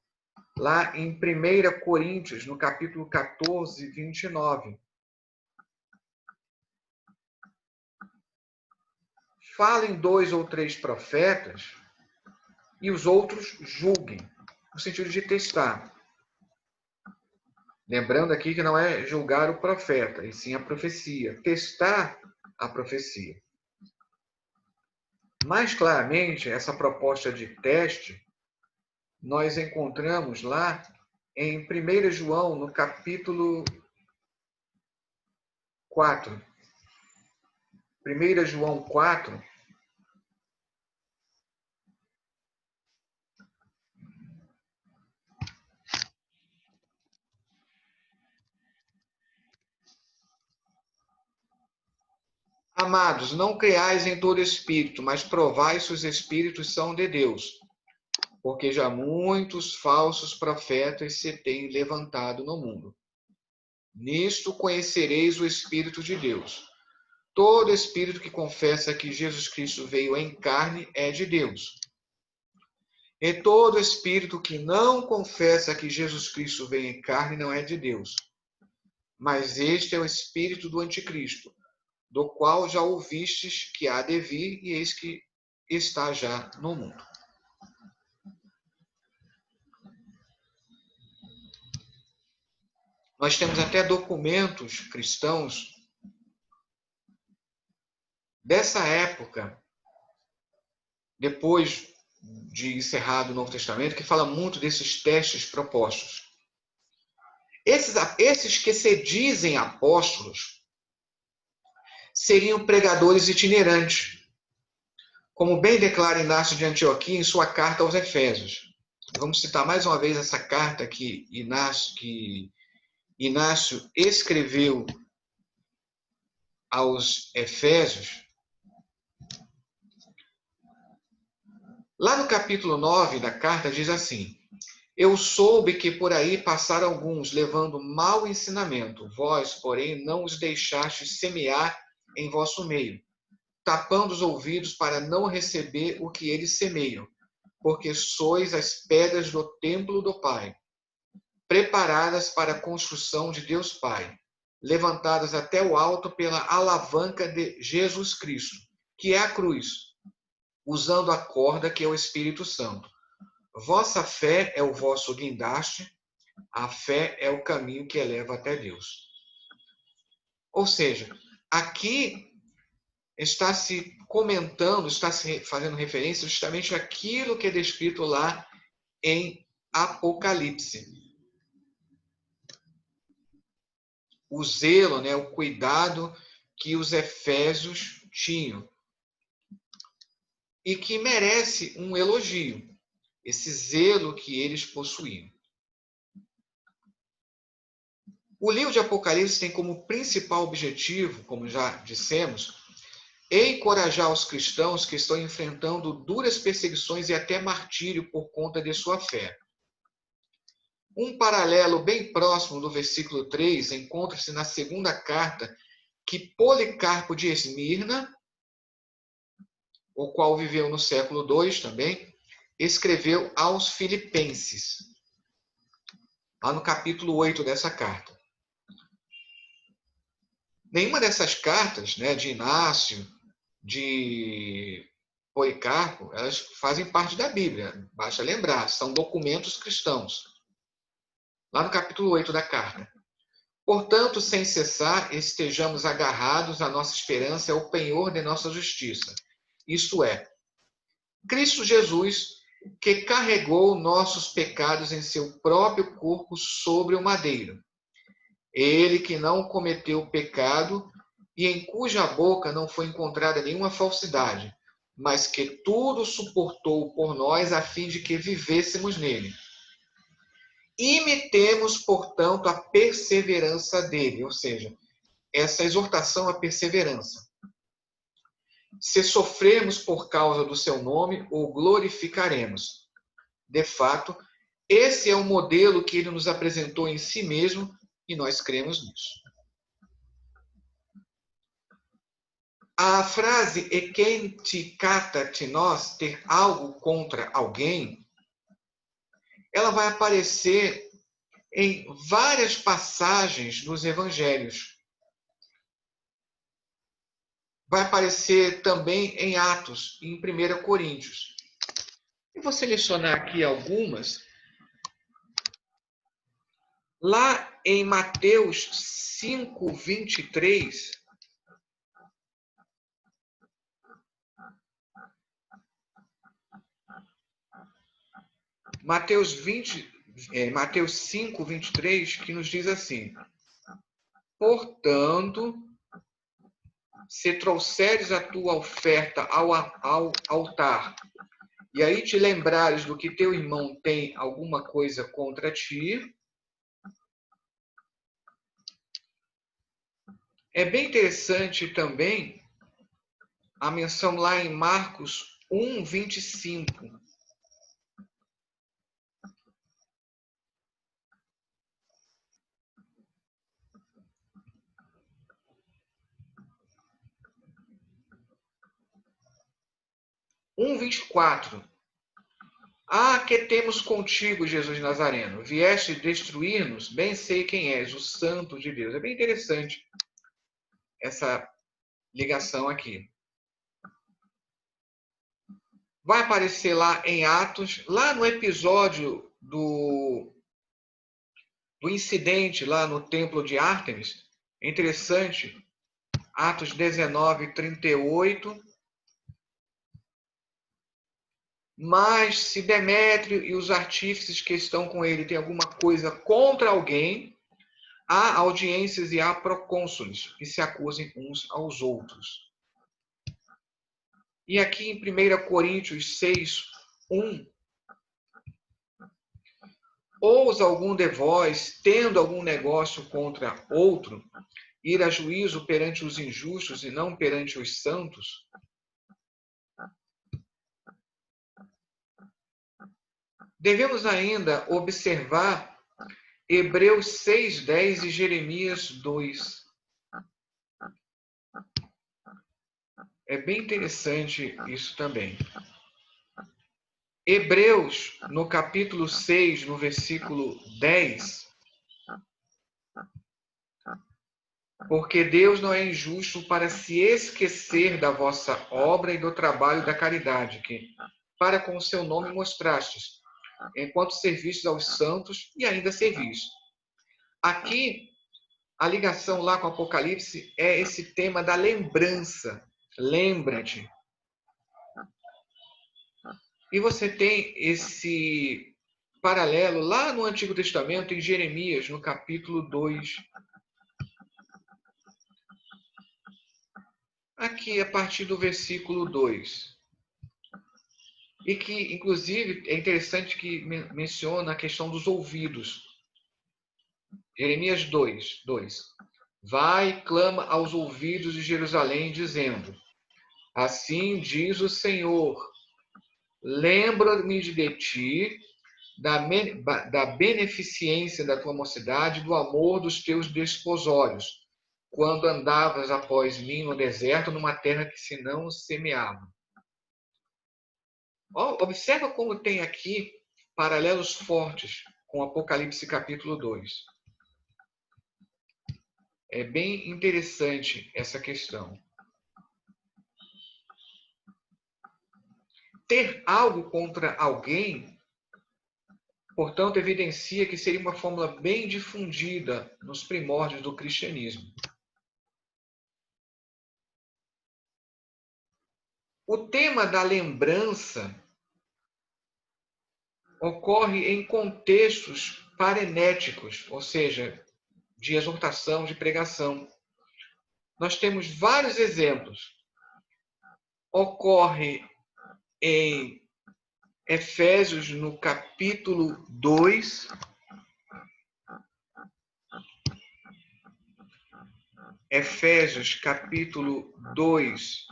Speaker 1: lá em 1 Coríntios, no capítulo 14, 29. Falem 2 ou 3 profetas e os outros julguem. no sentido de testar. Lembrando aqui que não é julgar o profeta, e sim a profecia. Testar a profecia. Mais claramente, essa proposta de teste, nós encontramos lá em 1 João, no capítulo 4. 1 João 4. Amados, não creais em todo espírito, mas provai se os espíritos são de Deus, porque já muitos falsos profetas se têm levantado no mundo. Nisto conhecereis o Espírito de Deus. Todo espírito que confessa que Jesus Cristo veio em carne é de Deus. E todo espírito que não confessa que Jesus Cristo veio em carne não é de Deus. Mas este é o espírito do anticristo, do qual já ouvistes que há de vir, e eis que está já no mundo. Nós temos até documentos cristãos dessa época, depois de encerrado o Novo Testamento, que fala muito desses testes propostos. Esses que se dizem apóstolos seriam pregadores itinerantes, como bem declara Inácio de Antioquia em sua carta aos Efésios. Vamos citar mais uma vez essa carta que Inácio escreveu aos Efésios. Lá no capítulo 9 da carta diz assim: Eu soube que por aí passaram alguns, levando mau ensinamento. Vós, porém, não os deixastes semear em vosso meio, tapando os ouvidos para não receber o que eles semeiam, porque sois as pedras do templo do Pai, preparadas para a construção de Deus Pai, levantadas até o alto pela alavanca de Jesus Cristo, que é a cruz, usando a corda que é o Espírito Santo. Vossa fé é o vosso guindaste, a fé é o caminho que eleva até Deus. Ou seja, aqui está se comentando, está se fazendo referência justamente àquilo que é descrito lá em Apocalipse. O zelo, né, o cuidado que os efésios tinham e que merece um elogio, esse zelo que eles possuíam. O livro de Apocalipse tem como principal objetivo, como já dissemos, encorajar os cristãos que estão enfrentando duras perseguições e até martírio por conta de sua fé. Um paralelo bem próximo do versículo 3 encontra-se na segunda carta que Policarpo de Esmirna, o qual viveu no século II também, escreveu aos Filipenses, lá no capítulo 8 dessa carta. Nenhuma dessas cartas, né, de Inácio, de Policarpo, elas fazem parte da Bíblia, basta lembrar, são documentos cristãos. Lá no capítulo 8 da carta. Portanto, sem cessar, estejamos agarrados à nossa esperança, ao penhor de nossa justiça. Isto é, Cristo Jesus, que carregou nossos pecados em seu próprio corpo sobre o madeiro. Ele que não cometeu pecado e em cuja boca não foi encontrada nenhuma falsidade, mas que tudo suportou por nós a fim de que vivêssemos nele. Imitemos, portanto, a perseverança dele, ou seja, essa exortação à perseverança. Se sofrermos por causa do seu nome, o glorificaremos. De fato, esse é o modelo que ele nos apresentou em si mesmo e nós cremos nisso. A frase "e quem te cata te nós", ter algo contra alguém, ela vai aparecer em várias passagens dos evangelhos. Vai aparecer também em Atos e em 1 Coríntios. Eu vou selecionar aqui algumas Lá em Mateus 5, 23, Mateus 5, 23, que nos diz assim: portanto, se trouxeres a tua oferta ao altar, e aí te lembrares do que teu irmão tem alguma coisa contra ti, é bem interessante também a menção lá em Marcos 1, 25. Um 24. Ah, que temos contigo, Jesus Nazareno? Vieste destruir-nos? Bem sei quem és, o Santo de Deus. É bem interessante essa ligação aqui. Vai aparecer lá em Atos, lá no episódio do incidente lá no templo de Ártemis. É interessante, Atos 19, 38. Mas se Demétrio e os artífices que estão com ele têm alguma coisa contra alguém, há audiências e há procônsules que se acusem uns aos outros. E aqui em 1 Coríntios 6, 1, ousa algum de vós, tendo algum negócio contra outro, ir a juízo perante os injustos e não perante os santos? Devemos ainda observar Hebreus 6, 10 e Jeremias 2. É bem interessante isso também. Hebreus, no capítulo 6, no versículo 10, porque Deus não é injusto para se esquecer da vossa obra e do trabalho da caridade, que para com o seu nome mostrastes, enquanto servistes aos santos e ainda servis. Aqui, a ligação lá com o Apocalipse é esse tema da lembrança. Lembra-te. E você tem esse paralelo lá no Antigo Testamento, em Jeremias, no capítulo 2. Aqui, a partir do versículo 2. E que, inclusive, é interessante que menciona a questão dos ouvidos. Jeremias 2, 2. Vai e clama aos ouvidos de Jerusalém, dizendo: assim diz o Senhor, lembra-me de ti, da beneficência da tua mocidade, do amor dos teus desposórios, quando andavas após mim no deserto, numa terra que se não semeava. Observa como tem aqui paralelos fortes com Apocalipse capítulo 2. É bem interessante essa questão. Ter algo contra alguém, portanto, evidencia que seria uma fórmula bem difundida nos primórdios do cristianismo. O tema da lembrança ocorre em contextos parenéticos, ou seja, de exortação, de pregação. Nós temos vários exemplos. Ocorre em Efésios, no capítulo 2. Efésios, capítulo 2,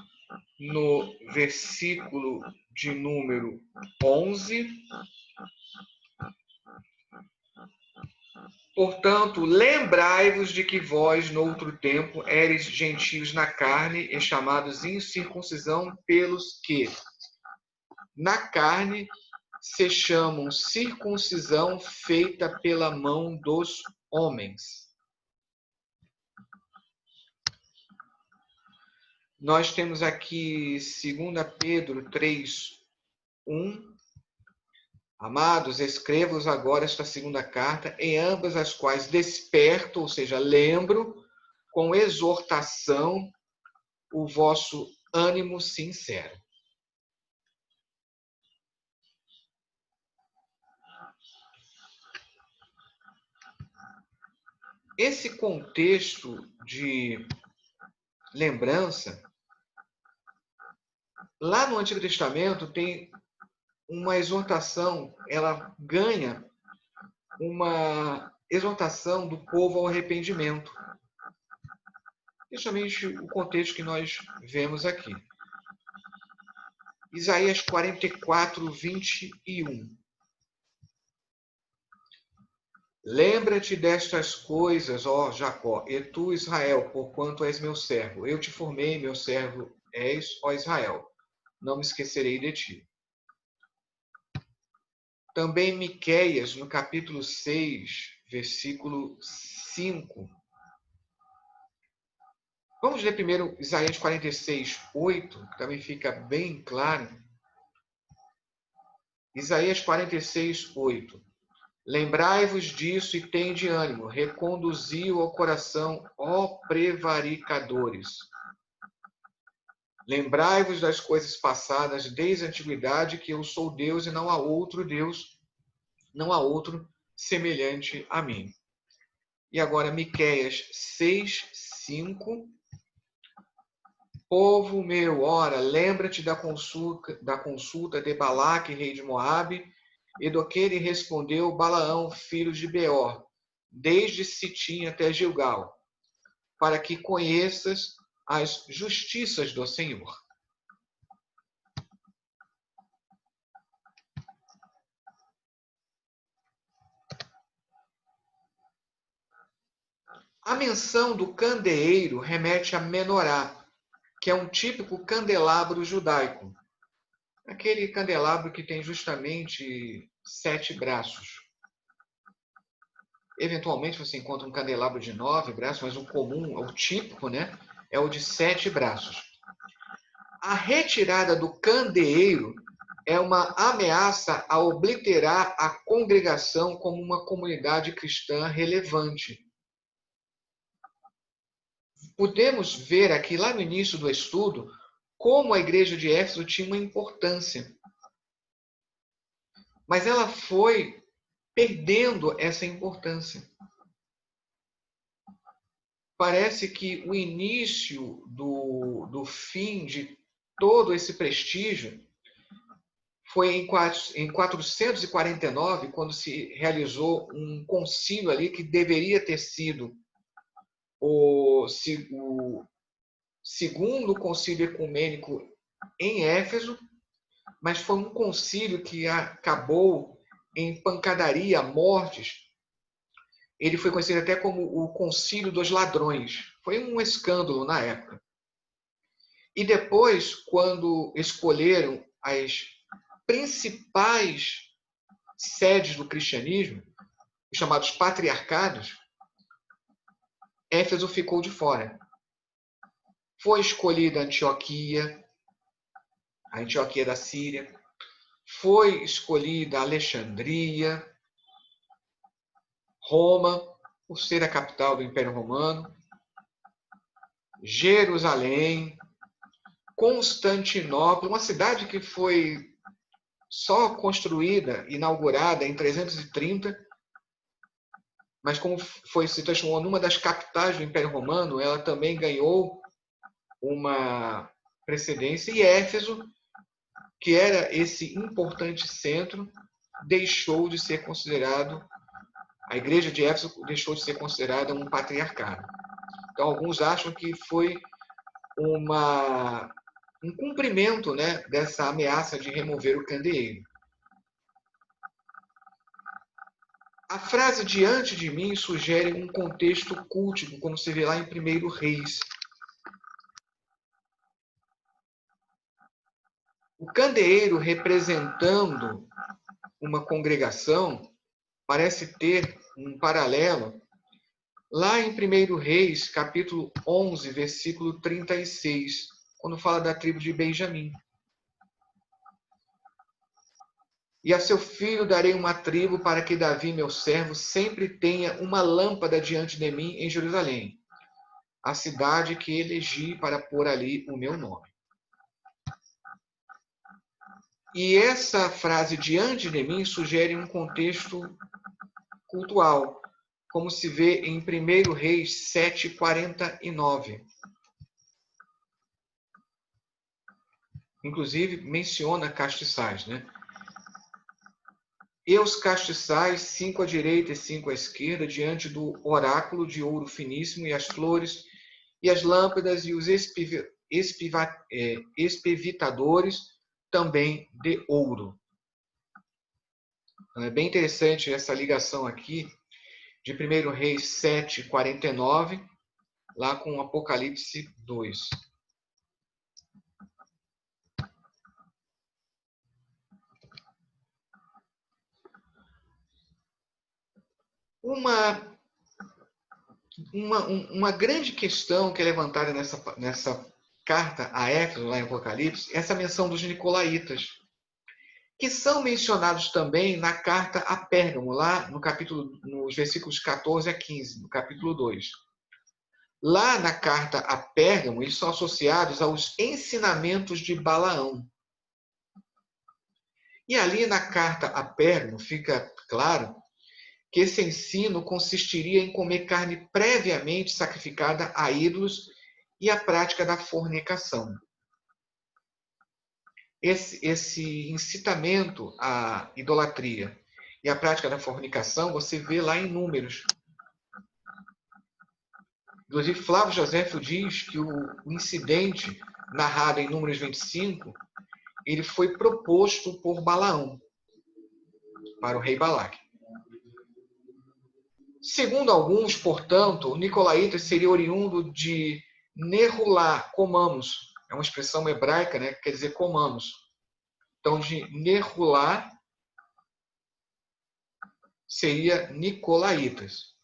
Speaker 1: no versículo de número 11. Portanto, lembrai-vos de que vós, no outro tempo, éreis gentios na carne e chamados incircuncisão pelos que, na carne, se chamam circuncisão feita pela mão dos homens. Nós temos aqui 2 Pedro 3, 1, Amados, escrevo-vos agora esta segunda carta, em ambas as quais desperto, ou seja, lembro, com exortação, o vosso ânimo sincero. Esse contexto de lembrança, lá no Antigo Testamento tem uma exortação, ela ganha uma exortação do povo ao arrependimento. Justamente o contexto que nós vemos aqui. Isaías 44, 21. Lembra-te destas coisas, ó Jacó, e tu, Israel, porquanto és meu servo. Eu te formei, meu servo és, ó Israel. Não me esquecerei de ti. Também Miqueias, no capítulo 6, versículo 5. Vamos ler primeiro Isaías 46, 8, que também fica bem claro. Isaías 46, 8. Lembrai-vos disso e tende ânimo, reconduzi-o ao coração, ó prevaricadores. Lembrai-vos das coisas passadas desde a antiguidade, que eu sou Deus e não há outro Deus, não há outro semelhante a mim. E agora Miqueias 6, 5. Povo meu, ora, lembra-te da consulta de Balaque, rei de Moabe, e do que lhe respondeu Balaão, filho de Beor, desde Sitim até Gilgal, para que conheças as justiças do Senhor. A menção do candeeiro remete a menorá, que é um típico candelabro judaico. Aquele candelabro que tem justamente 7 braços. Eventualmente você encontra um candelabro de 9 braços, mas o comum, o típico, né, é o de 7 braços. A retirada do candeeiro é uma ameaça a obliterar a congregação como uma comunidade cristã relevante. Podemos ver aqui, lá no início do estudo, como a igreja de Éfeso tinha uma importância. Mas ela foi perdendo essa importância. Parece que o início do fim de todo esse prestígio foi em 449, quando se realizou um concílio ali que deveria ter sido o segundo concílio ecumênico em Éfeso, mas foi um concílio que acabou em pancadaria, mortes. Ele foi conhecido até como o Concílio dos Ladrões. Foi um escândalo na época. E depois, quando escolheram as principais sedes do cristianismo, os chamados patriarcados, Éfeso ficou de fora. Foi escolhida Antioquia, a Antioquia da Síria. Foi escolhida Alexandria, Roma, por ser a capital do Império Romano, Jerusalém, Constantinopla, uma cidade que foi só construída, inaugurada em 330, mas como se transformou numa das capitais do Império Romano, ela também ganhou uma precedência. E Éfeso, que era esse importante centro, deixou de ser considerado, a igreja de Éfeso deixou de ser considerada um patriarcado. Então, alguns acham que foi um cumprimento, né, dessa ameaça de remover o candeeiro. A frase diante de mim sugere um contexto cultico, como se vê lá em 1 Reis. O candeeiro representando uma congregação parece ter um paralelo lá em 1 Reis, capítulo 11, versículo 36, quando fala da tribo de Benjamim. E a seu filho darei uma tribo para que Davi, meu servo, sempre tenha uma lâmpada diante de mim em Jerusalém, a cidade que elegi para pôr ali o meu nome. E essa frase diante de mim sugere um contexto cultural, como se vê em 1 Reis 7:49. Inclusive menciona castiçais, né? E os castiçais, 5 à direita e 5 à esquerda, diante do oráculo de ouro finíssimo, e as flores, e as lâmpadas, e os espevitadores, também de ouro. Então, é bem interessante essa ligação aqui de 1 Reis 7:49, lá com Apocalipse 2. Uma grande questão que é levantada nessa carta a Éfeso, lá em Apocalipse, é essa menção dos nicolaítas, que são mencionados também na carta a Pérgamo, lá no capítulo, nos versículos 14 a 15, no capítulo 2. Lá na carta a Pérgamo, eles são associados aos ensinamentos de Balaão. E ali na carta a Pérgamo fica claro que esse ensino consistiria em comer carne previamente sacrificada a ídolos e a prática da fornicação. Esse incitamento à idolatria e à prática da fornicação você vê lá em Números. Inclusive, Flávio Joséfo diz que o incidente narrado em Números 25, ele foi proposto por Balaão para o rei Balaque. Segundo alguns, portanto, o nicolaíta seria oriundo de Nerulá, comamos. É uma expressão hebraica, né, que quer dizer comamos. Então, de Nerulá seria nicolaítas.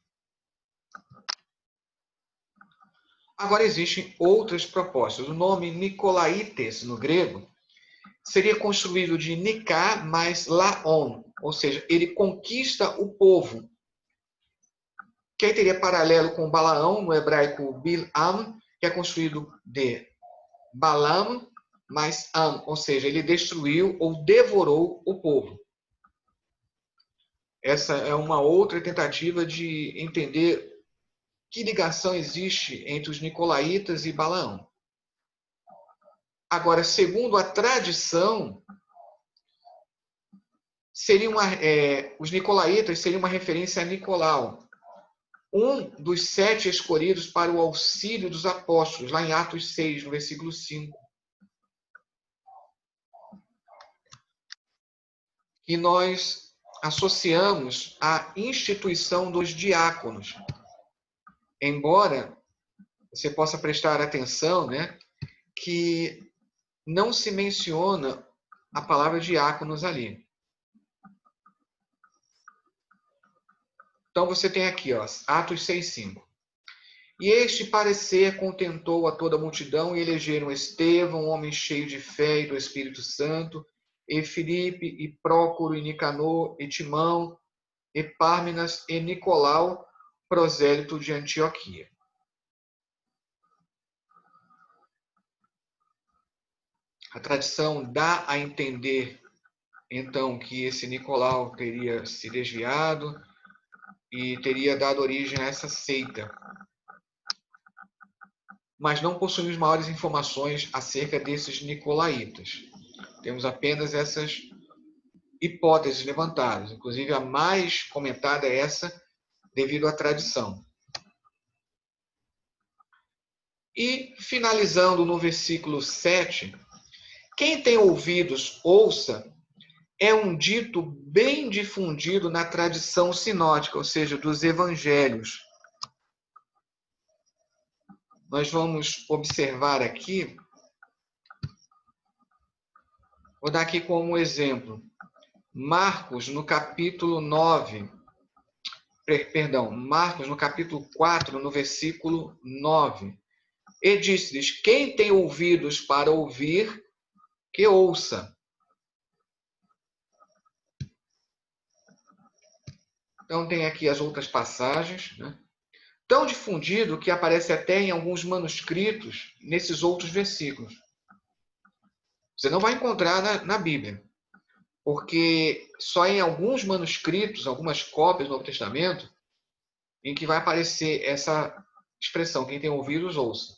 Speaker 1: Agora, existem outras propostas. O nome Nicolaites, no grego, seria construído de Niká mais Laon, ou seja, ele conquista o povo. Que aí teria paralelo com Balaão, no hebraico Bil'am, que é construído de Balaam mais Am, ou seja, ele destruiu ou devorou o povo. Essa é uma outra tentativa de entender que ligação existe entre os nicolaítas e Balaão. Agora, segundo a tradição, os nicolaítas seriam uma referência a Nicolau, um dos 7 escolhidos para o auxílio dos apóstolos, lá em Atos 6, no versículo 5. E nós associamos à instituição dos diáconos. Embora você possa prestar atenção, né, que não se menciona a palavra diáconos ali. Então você tem aqui, ó, Atos 6:5. E este parecer contentou a toda a multidão, e elegeram Estevão, um homem cheio de fé e do Espírito Santo, e Filipe, e Prócoro, e Nicanor, e Timão, e Pármenas, e Nicolau, prosélito de Antioquia. A tradição dá a entender, então, que esse Nicolau teria se desviado e teria dado origem a essa seita. Mas não possuímos maiores informações acerca desses nicolaítas. Temos apenas essas hipóteses levantadas. Inclusive, a mais comentada é essa, devido à tradição. E, finalizando no versículo 7, quem tem ouvidos, ouça, é um dito bem difundido na tradição sinótica, ou seja, dos evangelhos. Nós vamos observar aqui, vou dar aqui como exemplo, Marcos, no capítulo 9, Marcos, no capítulo 4, no versículo 9. E disse-lhes, quem tem ouvidos para ouvir, que ouça. Então tem aqui as outras passagens, né? Tão difundido que aparece até em alguns manuscritos nesses outros versículos. Você não vai encontrar na Bíblia, porque só em alguns manuscritos, algumas cópias do Novo Testamento, em que vai aparecer essa expressão, quem tem ouvidos, ouça.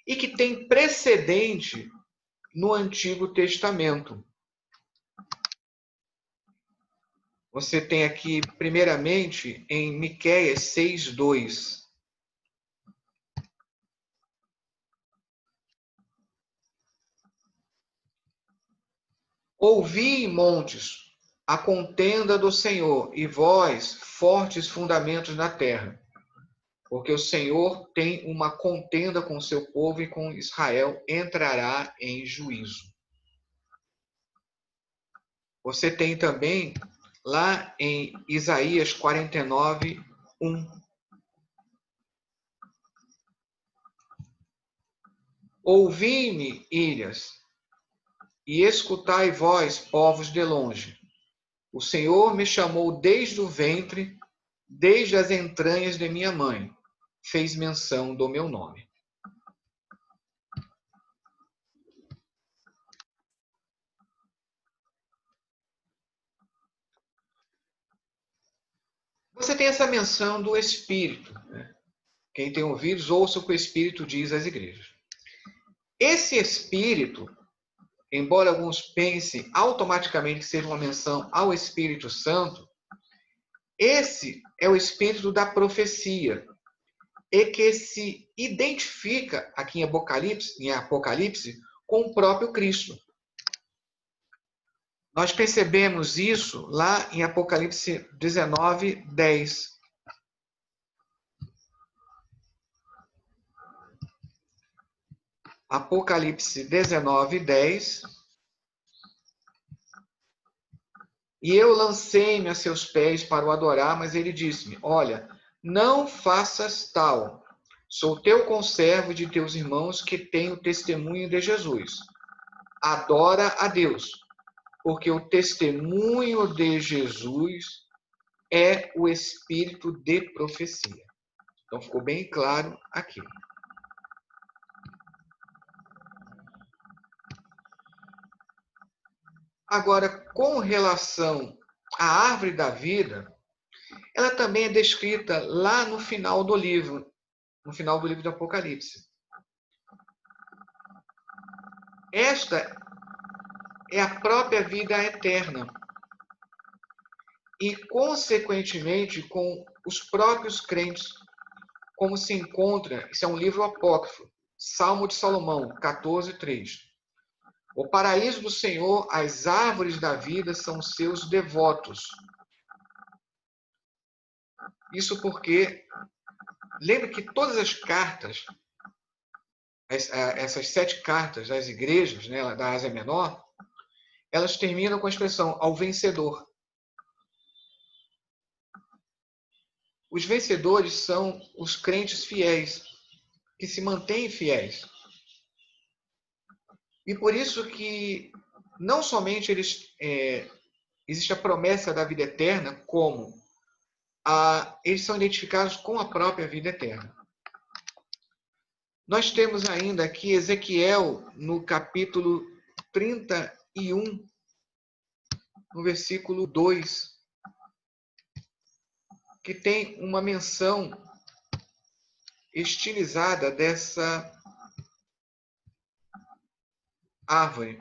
Speaker 1: E que tem precedente no Antigo Testamento. Você tem aqui, primeiramente, em Miqueias 6:2. Ouvi, montes, a contenda do Senhor, e vós, fortes fundamentos na terra. Porque o Senhor tem uma contenda com o seu povo e com Israel entrará em juízo. Você tem também, lá em Isaías 49:1. Ouvi-me, ilhas, e escutai vós, povos de longe. O Senhor me chamou desde o ventre, desde as entranhas de minha mãe. Fez menção do meu nome. Você tem essa menção do Espírito. Né? Quem tem ouvidos, ouça o que o Espírito diz às igrejas. Esse Espírito, embora alguns pensem automaticamente que seja uma menção ao Espírito Santo, esse é o Espírito da profecia, e que se identifica aqui em Apocalipse com o próprio Cristo. Nós percebemos isso lá em Apocalipse 19:10. Apocalipse 19:10. E eu lancei-me a seus pés para o adorar, mas ele disse-me: Olha, não faças tal. Sou teu conservo de teus irmãos que têm o testemunho de Jesus. Adora a Deus, porque o testemunho de Jesus é o espírito de profecia. Então ficou bem claro aqui. Agora, com relação à árvore da vida, ela também é descrita lá no final do livro do Apocalipse. Esta é a própria vida eterna. E, consequentemente, com os próprios crentes, como se encontra, isso é um livro apócrifo, Salmo de Salomão, 14:3. O paraíso do Senhor, as árvores da vida são seus devotos. Isso porque, lembra que todas as cartas, essas 7 cartas das igrejas, né, da Ásia Menor, elas terminam com a expressão ao vencedor. Os vencedores são os crentes fiéis, que se mantêm fiéis. E por isso que não somente existe a promessa da vida eterna, como eles são identificados com a própria vida eterna. Nós temos ainda aqui Ezequiel, no capítulo 31, no versículo 2, que tem uma menção estilizada dessa árvore.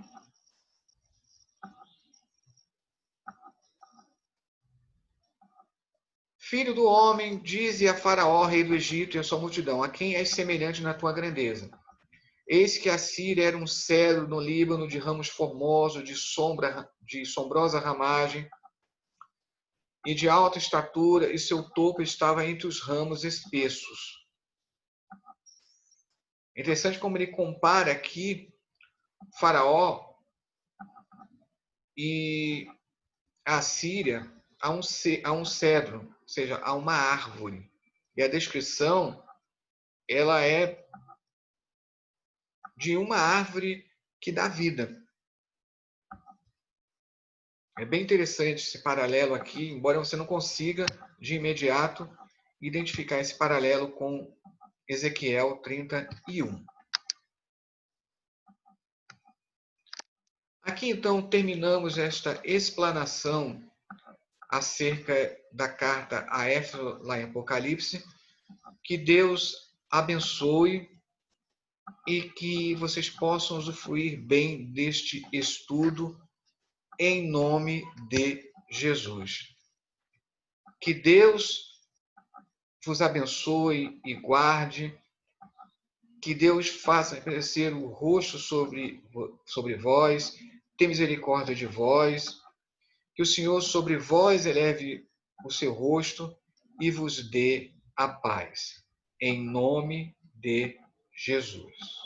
Speaker 1: Filho do homem, dize a Faraó, rei do Egito, e a sua multidão: a quem és semelhante na tua grandeza? Eis que a Síria era um cedro no Líbano de ramos formosos, de sombrosa ramagem e de alta estatura, e seu topo estava entre os ramos espessos. É interessante como ele compara aqui Faraó e a Síria a um cedro, ou seja, a uma árvore. E a descrição, ela é de uma árvore que dá vida. É bem interessante esse paralelo aqui, embora você não consiga de imediato identificar esse paralelo com Ezequiel 31. Aqui então terminamos esta explanação acerca da carta a Éfeso lá em Apocalipse. Que Deus abençoe e que vocês possam usufruir bem deste estudo em nome de Jesus. Que Deus vos abençoe e guarde, que Deus faça crescer o rosto sobre vós, tenha misericórdia de vós, que o Senhor sobre vós eleve o seu rosto e vos dê a paz. Em nome de Jesus.